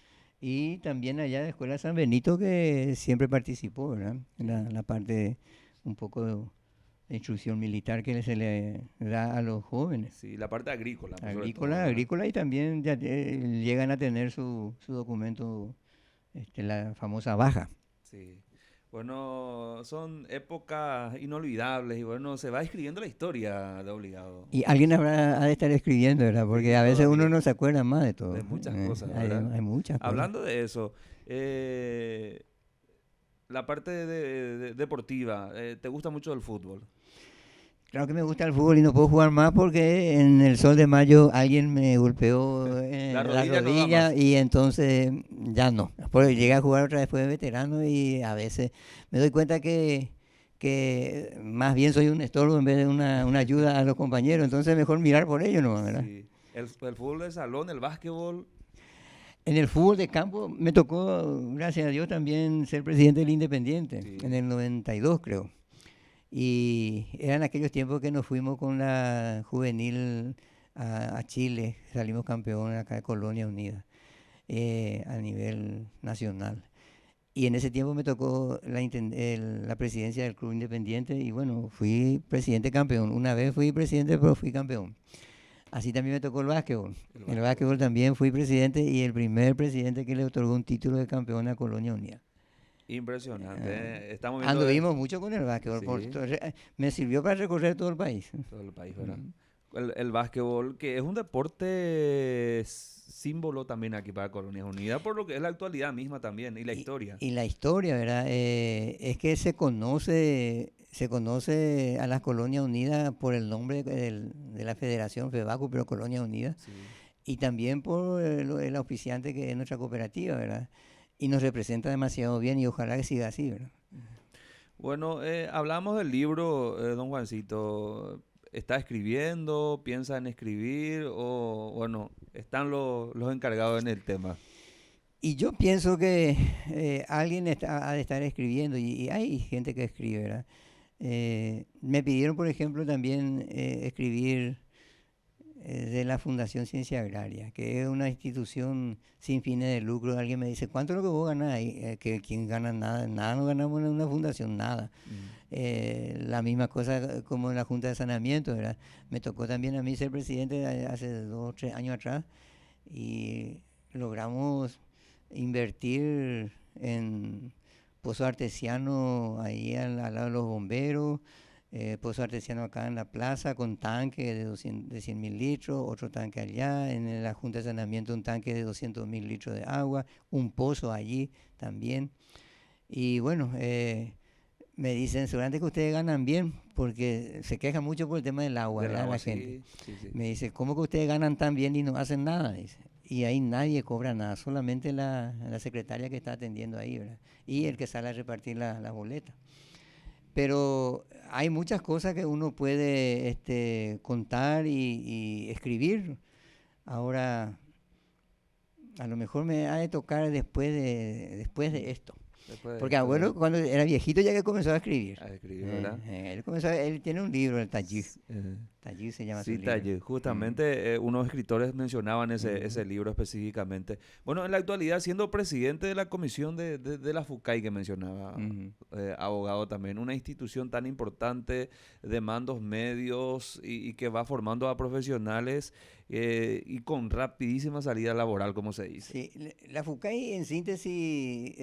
Y también allá de Escuela San Benito que siempre participó, ¿verdad? La parte un poco de instrucción militar que se le da a los jóvenes. Sí, la parte agrícola. Sobre todo, ¿verdad? Agrícola y también ya, llegan a tener su documento, la famosa baja. Sí. Bueno, son épocas inolvidables y bueno, se va escribiendo la historia de Obligado. Y alguien ha de estar escribiendo, ¿verdad? Porque Sí, a veces uno todavía. no se acuerda más de todo. De muchas cosas, ¿verdad? Hay muchas cosas. Hablando de eso, la parte deportiva, ¿te gusta mucho el fútbol? Claro que me gusta el fútbol y no puedo jugar más porque en el Sol de Mayo alguien me golpeó en La la rodilla no da rodilla más. y entonces ya no. Porque llegué a jugar otra vez después de veterano y a veces me doy cuenta que más bien soy un estorbo en vez de una ayuda a los compañeros. Entonces mejor mirar por ellos, ¿no? ¿Verdad? Sí. El fútbol de salón, el básquetbol. En el fútbol de campo me tocó, gracias a Dios, también ser presidente del Independiente, Sí. en el 92 creo. Y eran aquellos tiempos que nos fuimos con la juvenil a Chile, salimos campeones acá de Colonia Unida a nivel nacional. Y en ese tiempo me tocó la presidencia del Club Independiente y bueno, fui presidente campeón. Una vez fui presidente, pero fui campeón. Así también me tocó el básquetbol. El básquetbol también fui presidente y el primer presidente que le otorgó un título de campeón a Colonia Unida. Impresionante. Estamos viendo Anduvimos mucho con el básquetbol. Sí. Me sirvió para recorrer todo el país. todo el país, ¿verdad? El básquetbol, que es un deporte símbolo también aquí para Colonias Unidas, por lo que es la actualidad misma también y la historia. Y la historia, ¿verdad? Es que se conoce a las Colonias Unidas por el nombre de la Federación FEBACU, pero Colonias Unidas, Sí. y también por el auspiciante que es nuestra cooperativa, ¿verdad? Y nos representa demasiado bien y ojalá que siga así, ¿verdad? Bueno, hablamos del libro, don Juancito. ¿Está escribiendo? ¿Piensa en escribir? O, bueno, están los encargados en el tema. Y yo pienso que alguien ha de estar escribiendo y hay gente que escribe, ¿verdad? Me pidieron, por ejemplo, también escribir de la Fundación Ciencia Agraria, que es una institución sin fines de lucro. Alguien me dice, ¿cuánto es lo que vos ganás ahí? Que ¿quién gana nada? Nada no ganamos en una fundación, nada. La misma cosa como en la Junta de Saneamiento, ¿verdad? Me tocó también a mí ser presidente hace 2 o 3 años atrás y logramos invertir en pozo artesiano ahí al lado de los bomberos, pozo artesiano acá en la plaza con tanque de 100.000 litros, otro tanque allá, en la Junta de Saneamiento un tanque de 200.000 litros de agua, un pozo allí también. Y bueno, me dicen, seguramente que ustedes ganan bien, porque se quejan mucho por el tema del agua, Del ¿verdad? agua, La gente. sí. Me dice, ¿cómo que ustedes ganan tan bien y no hacen nada? Dice. Y ahí nadie cobra nada, solamente la secretaria que está atendiendo ahí, ¿verdad? Y el que sale a repartir la boleta. Pero hay muchas cosas que uno puede contar y escribir. Ahora, a lo mejor me ha de tocar después de esto. Porque abuelo cuando era viejito ya que comenzó a escribir. A escribir, ¿verdad? Él tiene un libro, el Tayir. Tayir se llama su libro. Tayir. Justamente unos escritores mencionaban ese libro específicamente. Bueno, en la actualidad, siendo presidente de la comisión de la FUCAI que mencionaba, abogado también, una institución tan importante de mandos medios y que va formando a profesionales y con rapidísima salida laboral, como se dice. Sí, la FUCAI en síntesis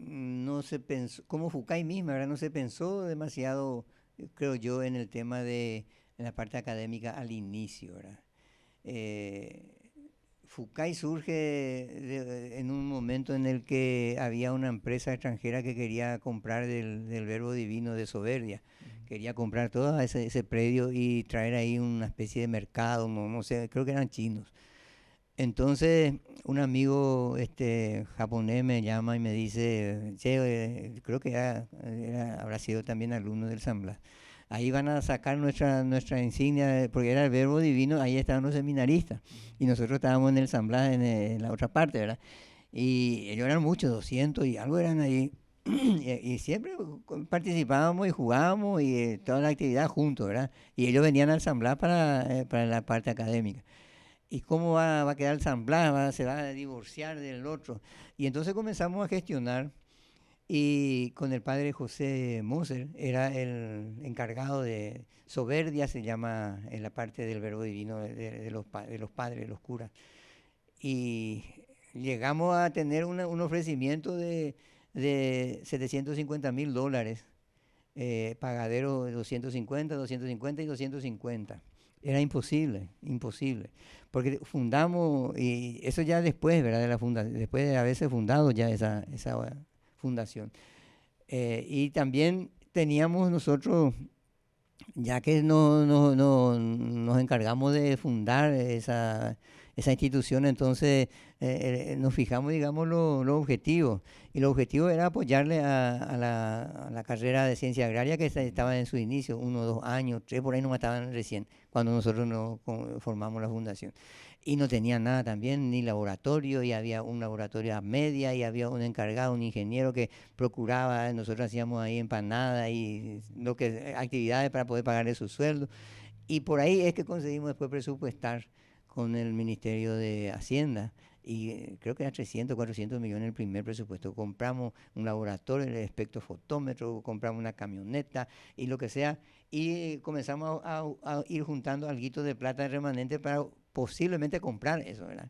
no se pensó, como FUCAI misma, ¿verdad? No se pensó demasiado, creo yo, en el tema en la parte académica al inicio, ¿verdad? FUCAI surge en un momento en el que había una empresa extranjera que quería comprar del Verbo Divino de Soberbia. Quería comprar todo ese predio y traer ahí una especie de mercado, no sé, creo que eran chinos. Entonces, un amigo japonés me llama y me dice, che, creo que habrá sido también alumno del San Blas. Ahí van a sacar nuestra insignia, porque era el Verbo Divino, ahí estaban los seminaristas. Y nosotros estábamos en el San Blas, en la otra parte, ¿verdad? Y ellos eran muchos, 200 y algo eran ahí. Y siempre participábamos y jugábamos y toda la actividad juntos, ¿verdad? Y ellos venían al San Blas para la parte académica. ¿Y cómo va a quedar el San Blas? Se va a divorciar del otro. Y entonces comenzamos a gestionar y con el padre José Moser, era el encargado de Soberbia, se llama en la parte del Verbo Divino de los padres, los curas. Y llegamos a tener un ofrecimiento de $750.000, pagadero de 250 y 250. Era imposible, porque fundamos, y eso ya después, ¿verdad? Después de haberse fundado ya esa fundación. Y también teníamos nosotros, ya que nos encargamos de fundar esa institución, entonces nos fijamos, digamos, los objetivos. Y los objetivos era apoyarle a la carrera de ciencia agraria que estaba en su inicio, 1, 2 años, 3, por ahí no estaban recién, cuando nosotros formamos la fundación. Y no tenía nada también, ni laboratorio, y había un laboratorio a media, y había un encargado, un ingeniero que procuraba, nosotros hacíamos ahí empanadas y actividades para poder pagarle su sueldo. Y por ahí es que conseguimos después presupuestar con el Ministerio de Hacienda, y creo que era 300, 400 millones el primer presupuesto. Compramos un laboratorio, el espectrofotómetro, compramos una camioneta y lo que sea, y comenzamos a ir juntando alguito de plata remanente para posiblemente comprar eso, ¿verdad?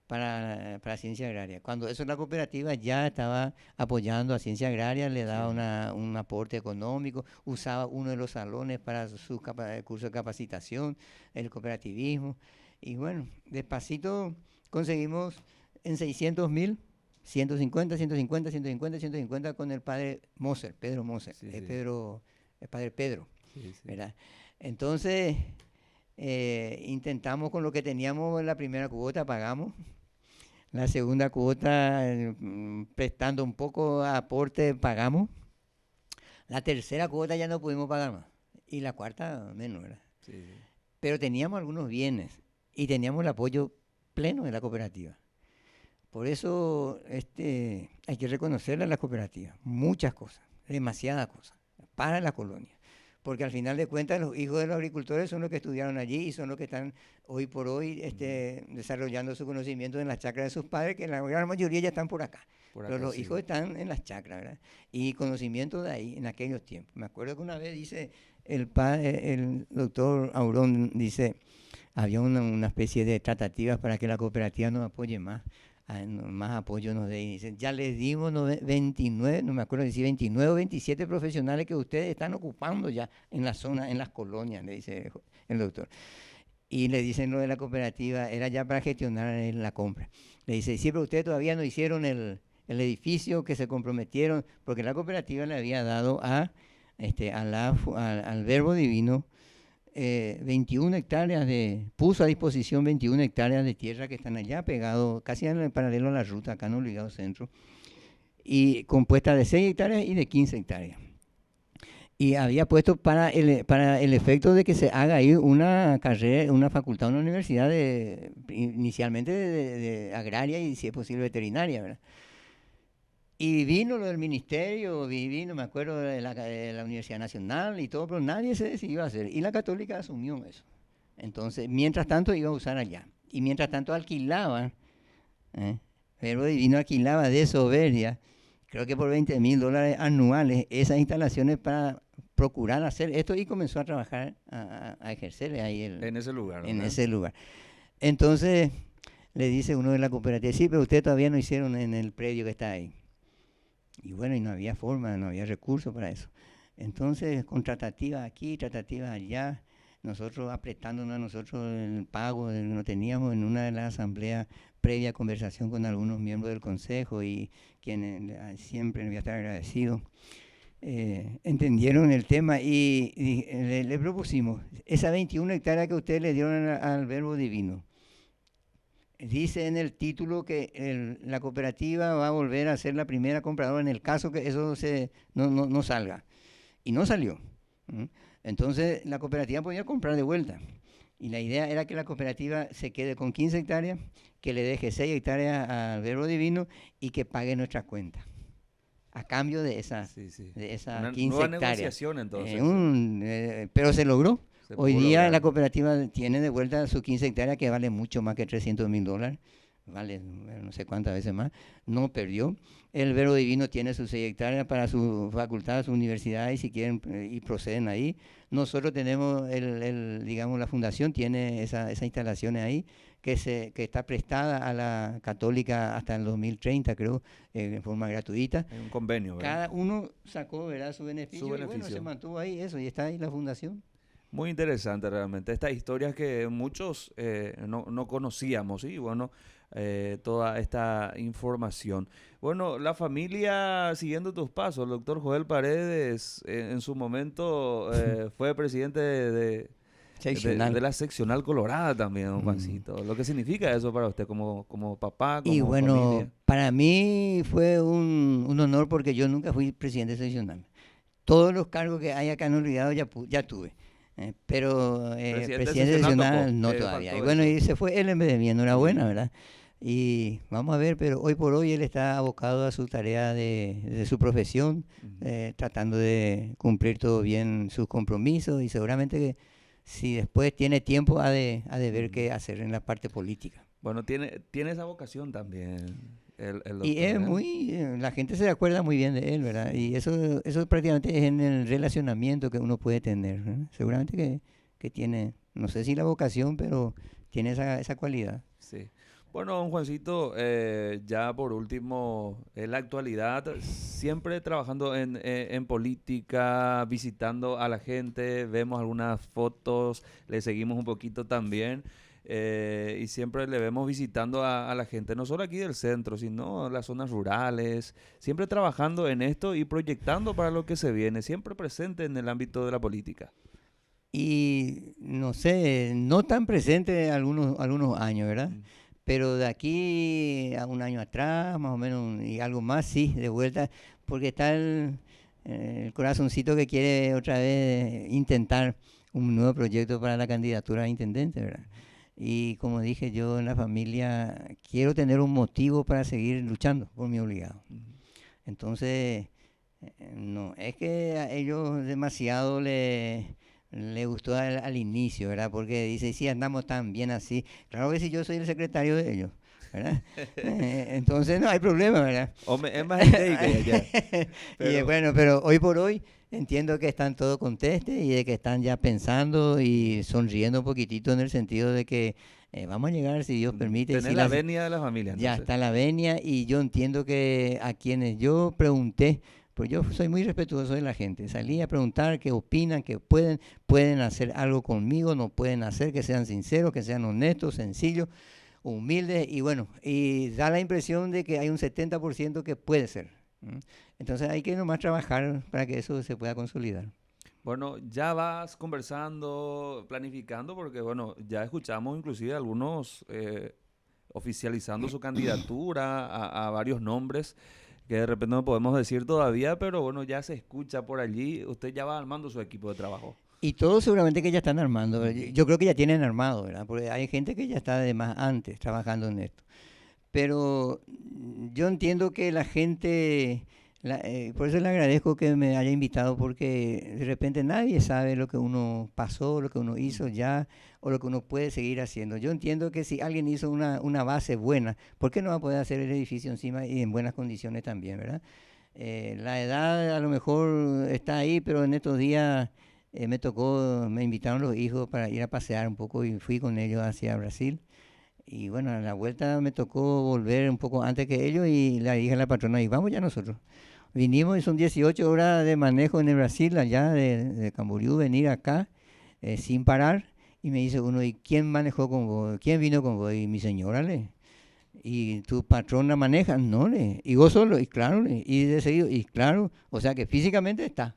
Para ciencia agraria. Cuando eso la cooperativa ya estaba apoyando a ciencia agraria, le daba un aporte económico, usaba uno de los salones para su curso de capacitación, el cooperativismo. Y bueno, despacito conseguimos en 600.000, 150 con el padre Moser, Pedro Moser, el padre Pedro, ¿verdad? Entonces, intentamos con lo que teníamos en la primera cuota, pagamos. La segunda cuota, prestando un poco de aporte, pagamos. La tercera cuota ya no pudimos pagar más. Y la cuarta menos, ¿verdad? Sí. Pero teníamos algunos bienes y teníamos el apoyo pleno de la cooperativa. Por eso hay que reconocerle a la cooperativa muchas cosas, demasiadas cosas, para la colonia. porque al final de cuentas los hijos de los agricultores son los que estudiaron allí y son los que están hoy por hoy desarrollando su conocimiento en las chacras de sus padres, que la gran mayoría ya están por acá. Pero los hijos están en las chacras, ¿verdad? Y conocimiento de ahí, en aquellos tiempos. Me acuerdo que una vez dice el doctor Aurón, dice, había una especie de tratativas para que la cooperativa nos apoye más. Más apoyo nos dé. Y dicen, ya les dimos 29, no me acuerdo si 29 o 27 profesionales que ustedes están ocupando ya en la zona, en las colonias, le dice el doctor. Y le dicen lo de la cooperativa, era ya para gestionar la compra. Le dice, sí, pero ustedes todavía no hicieron el edificio que se comprometieron, porque la cooperativa le había dado al Verbo Divino 21 hectáreas puso a disposición 21 hectáreas de tierra que están allá pegados, casi en el paralelo a la ruta, acá en Obligado Centro, y compuesta de 6 hectáreas y de 15 hectáreas. Y había puesto para el efecto de que se haga ahí una carrera, una facultad, una universidad inicialmente de agraria y si es posible veterinaria, ¿verdad? Y vino lo del ministerio, vino, me acuerdo, de la Universidad Nacional y todo, pero nadie se decidió a hacer. Y la Católica asumió eso. Entonces, mientras tanto iba a usar allá. Y mientras tanto alquilaban, Verbo Divino alquilaba de soberbia, creo que por $20,000 anuales, esas instalaciones para procurar hacer esto y comenzó a trabajar, a ejercer ahí en ese lugar. En ese lugar. Entonces, le dice uno de la cooperativa, sí, pero ustedes todavía no hicieron en el predio que está ahí. Y bueno, y no había forma, no había recursos para eso. Entonces, con tratativas aquí, tratativas allá, nosotros apretándonos a nosotros el pago que no teníamos en una de las asambleas, previa conversación con algunos miembros del consejo y quienes siempre me voy a estar agradecido, entendieron el tema y le propusimos, esa 21 hectáreas que ustedes le dieron al Verbo Divino, dice en el título que la cooperativa va a volver a ser la primera compradora en el caso que eso no salga. Y no salió. Entonces la cooperativa podía comprar de vuelta. Y la idea era que la cooperativa se quede con 15 hectáreas, que le deje 6 hectáreas al Verbo Divino y que pague nuestras cuentas. A cambio de esas de esa 15 nueva hectáreas. Negociación, entonces. Pero se logró. Hoy día la cooperativa tiene de vuelta sus 15 hectáreas que vale mucho más que $300,000, vale no sé cuántas veces más, no perdió. El Verbo Divino tiene sus 6 hectáreas para su facultad, su universidad, y si quieren y proceden ahí. Nosotros tenemos, digamos, la fundación tiene esas instalaciones ahí que está prestada a la Católica hasta el 2030, creo, en forma gratuita. Hay un convenio, ¿verdad? Cada uno sacó, ¿verdad?, su beneficio. Y bueno, se mantuvo ahí eso, y está ahí la fundación. Muy interesante realmente, estas historias que muchos no conocíamos, y bueno, toda esta información. Bueno, la familia, siguiendo tus pasos, el doctor Joel Paredes en su momento fue presidente de la seccional colorada también, don Juancito. ¿Lo que significa eso para usted como papá, como y bueno, familia? Para mí fue un honor porque yo nunca fui presidente seccional. Todos los cargos que hay acá en Olvidado ya tuve. Pero presidente seccional no todavía. Y bueno, y se fue él en vez de mí, enhorabuena, ¿verdad? Y vamos a ver, pero hoy por hoy él está abocado a su tarea de su profesión, tratando de cumplir todo bien sus compromisos y seguramente que si después tiene tiempo ha de ver qué hacer en la parte política. Bueno, tiene esa vocación también. El doctor, y es la gente se acuerda muy bien de él, ¿verdad? Y eso prácticamente es en el relacionamiento que uno puede tener, ¿verdad? Seguramente que tiene, no sé si la vocación, pero tiene esa cualidad. Sí. Bueno, don Juancito, ya por último, en la actualidad, siempre trabajando en política, visitando a la gente, vemos algunas fotos, le seguimos un poquito también. Y siempre le vemos visitando a la gente, no solo aquí del centro, sino las zonas rurales, siempre trabajando en esto y proyectando para lo que se viene, siempre presente en el ámbito de la política. Y no sé, no tan presente algunos años, ¿verdad? Pero de aquí a un año atrás, más o menos, y algo más, sí, de vuelta, porque está el corazoncito que quiere otra vez intentar un nuevo proyecto para la candidatura a intendente, ¿verdad? Y como dije yo, en la familia quiero tener un motivo para seguir luchando por mi obligado. Entonces, No, es que a ellos demasiado le gustó al inicio, ¿verdad? Porque dice, sí, andamos tan bien así. Claro que si yo soy el secretario de ellos, ¿verdad? Entonces no hay problema, ¿verdad? Hombre, es más gente que ya. Y Pero bueno, pero hoy por hoy entiendo que están todos contestes y de que están ya pensando y sonriendo un poquitito en el sentido de que vamos a llegar, si Dios permite, y tenés si la las, venia de la familia, ya entonces. está la venia y yo entiendo que a quienes yo pregunté, pues yo soy muy respetuoso de la gente, salí a preguntar qué opinan, que pueden hacer algo conmigo, no pueden hacer, que sean sinceros, que sean honestos, sencillos, humildes y bueno, y da la impresión de que hay un 70% que puede ser. ¿M? Entonces hay que nomás trabajar para que eso se pueda consolidar. Bueno, ya vas conversando, planificando, porque bueno, ya escuchamos inclusive algunos oficializando su candidatura a varios nombres que de repente no podemos decir todavía, pero bueno, ya se escucha por allí. Usted ya va armando su equipo de trabajo. Y todos seguramente que ya están armando. Ujú. Yo creo que ya tienen armado, ¿verdad? Porque hay gente que ya está además antes trabajando en esto. Pero yo entiendo que la gente, por eso le agradezco que me haya invitado, porque de repente nadie sabe lo que uno pasó, lo que uno hizo ya, o lo que uno puede seguir haciendo. Yo entiendo que si alguien hizo una base buena, ¿por qué no va a poder hacer el edificio encima y en buenas condiciones también, ¿verdad? La edad a lo mejor está ahí, pero en estos días me invitaron los hijos para ir a pasear un poco y fui con ellos hacia Brasil. Y bueno, a la vuelta me tocó volver un poco antes que ellos y le dije a la patrona, y vamos ya nosotros. Vinimos y son 18 horas de manejo en el Brasil, allá de Camboriú, venir acá sin parar. Y me dice uno, ¿y quién manejó con vos? ¿Quién vino con vos? Y mi señora le. ¿Y tu patrona maneja? No le. ¿Y vos solo? Y claro, le. Y de seguido, y claro. O sea que físicamente está.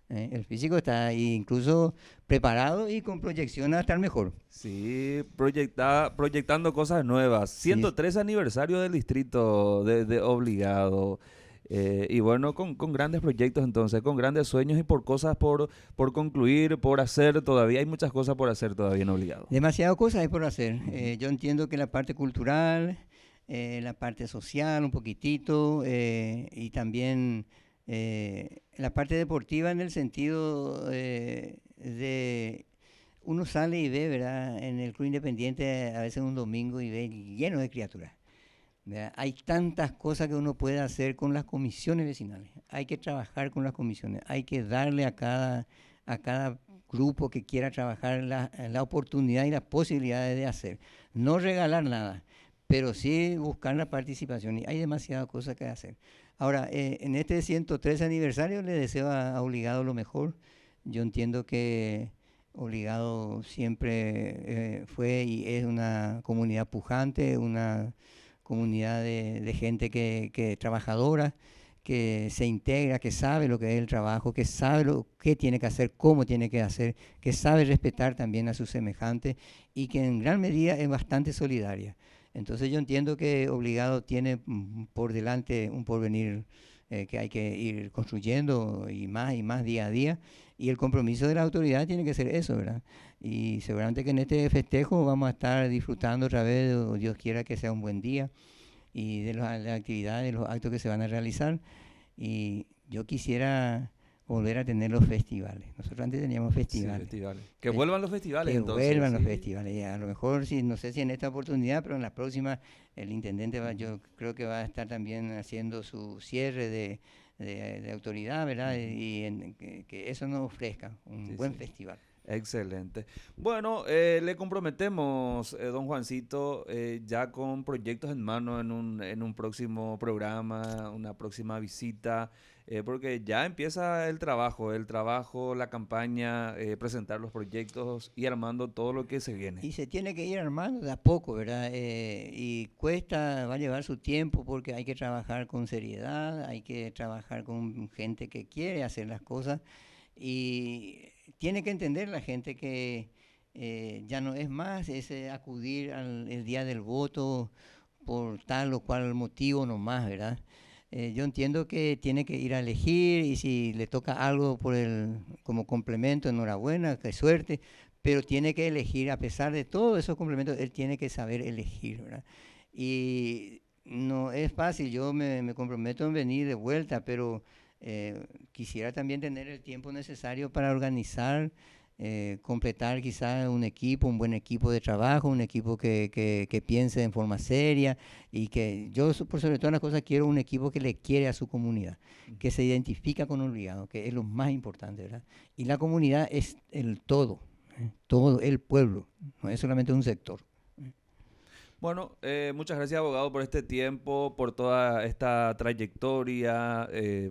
El físico está ahí incluso preparado y con proyección a estar mejor. Sí, proyectando cosas nuevas. Sí, 103 aniversario del distrito de Obligado. Y bueno, con grandes proyectos entonces, con grandes sueños y por cosas por concluir, por hacer todavía. Hay muchas cosas por hacer todavía en Obligado. demasiadas cosas hay por hacer. Ujú. Yo entiendo que la parte cultural, la parte social un poquitito y también la parte deportiva en el sentido de uno sale y ve, ¿verdad? En el Club Independiente a veces un domingo y ve lleno de criaturas. ¿Verdad? Hay tantas cosas que uno puede hacer con las comisiones vecinales. Hay que trabajar con las comisiones. Hay que darle a cada grupo que quiera trabajar la oportunidad y las posibilidades de hacer. No regalar nada, pero sí buscar la participación. Y hay demasiadas cosas que hacer. Ahora, en este 103 aniversario le deseo a Obligado lo mejor. Yo entiendo que Obligado siempre fue y es una comunidad pujante, una comunidad de gente que trabajadora, que se integra, que sabe lo que es el trabajo, que sabe lo que tiene que hacer, cómo tiene que hacer, que sabe respetar también a sus semejantes y que en gran medida es bastante solidaria. Entonces yo entiendo que Obligado tiene por delante un porvenir que hay que ir construyendo y más día a día. Y el compromiso de la autoridad tiene que ser eso, ¿verdad? Y seguramente que en este festejo vamos a estar disfrutando otra vez, o Dios quiera que sea un buen día, y de las actividades, de los actos que se van a realizar. Y yo quisiera volver a tener los festivales. Nosotros antes teníamos Sí, festivales. festivales. Que vuelvan los festivales Que entonces, vuelvan los sí. festivales. Y a lo mejor, no sé si en esta oportunidad, pero en la próxima, el intendente Ujú, yo creo que va a estar también haciendo su cierre de autoridad, ¿verdad? ujú. Y que eso nos ofrezca un Sí, buen sí. festival. Excelente. Bueno, le comprometemos, don Juancito, ya con proyectos en mano en un próximo programa, una próxima visita, porque ya empieza el trabajo, la campaña, presentar los proyectos y armando todo lo que se viene. Y se tiene que ir armando de a poco, ¿verdad? Y cuesta, va a llevar su tiempo porque hay que trabajar con seriedad, hay que trabajar con gente que quiere hacer las cosas y tiene que entender la gente que ya no es más ese acudir el día del voto por tal o cual motivo nomás, ¿verdad? Yo entiendo que tiene que ir a elegir y si le toca algo como complemento, enhorabuena, qué suerte, pero tiene que elegir, a pesar de todos esos complementos, él tiene que saber elegir, ¿verdad? Y no es fácil, yo me comprometo en venir de vuelta, pero Quisiera también tener el tiempo necesario para organizar, completar quizás un equipo, un buen equipo de trabajo, un equipo que piense en forma seria y que yo, por sobre todas las cosas, quiero un equipo que le quiere a su comunidad, que se identifica con Obligado, que es lo más importante, ¿verdad? Y la comunidad es el todo, todo el pueblo, no es solamente un sector. Bueno, muchas gracias, abogado, por este tiempo, por toda esta trayectoria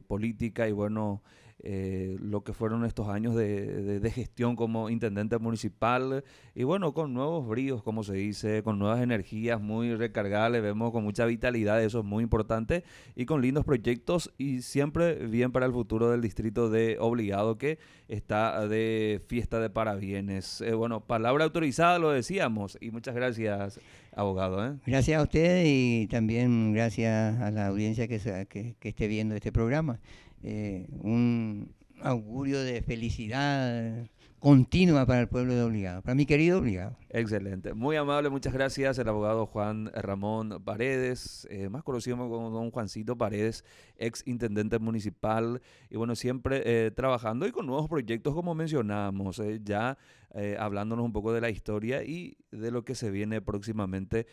política y bueno, lo que fueron estos años de gestión como intendente municipal y bueno, con nuevos bríos, como se dice, con nuevas energías muy recargables, vemos con mucha vitalidad, eso es muy importante y con lindos proyectos y siempre bien para el futuro del distrito de Obligado que está de fiesta de parabienes. Bueno, palabra autorizada, lo decíamos y muchas gracias, abogado. Gracias a usted y también gracias a la audiencia que esté viendo este programa. Un augurio de felicidad continua para el pueblo de Obligado, para mi querido Obligado. Excelente, muy amable, muchas gracias. El abogado Juan Ramón Paredes, más conocido como don Juancito Paredes, ex intendente municipal y bueno, siempre trabajando y con nuevos proyectos como mencionábamos, ya hablándonos un poco de la historia y de lo que se viene próximamente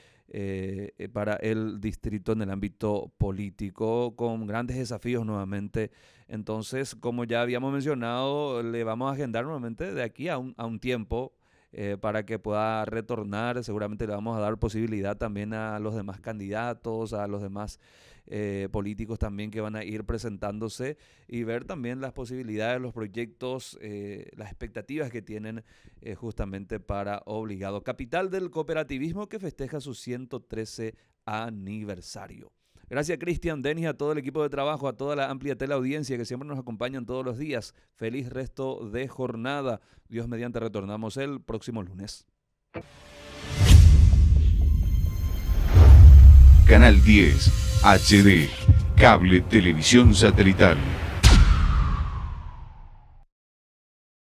para el distrito en el ámbito político, con grandes desafíos nuevamente. Entonces, como ya habíamos mencionado, le vamos a agendar nuevamente de aquí a un tiempo para que pueda retornar. Seguramente le vamos a dar posibilidad también a los demás candidatos, a los demás políticos también que van a ir presentándose y ver también las posibilidades, los proyectos, las expectativas que tienen justamente para Obligado, capital del cooperativismo que festeja su 113 aniversario. Gracias, Cristian, Denis, a todo el equipo de trabajo, a toda la amplia teleaudiencia que siempre nos acompañan todos los días. Feliz resto de jornada. Dios mediante, retornamos el próximo lunes. Canal 10 HD, cable televisión satelital.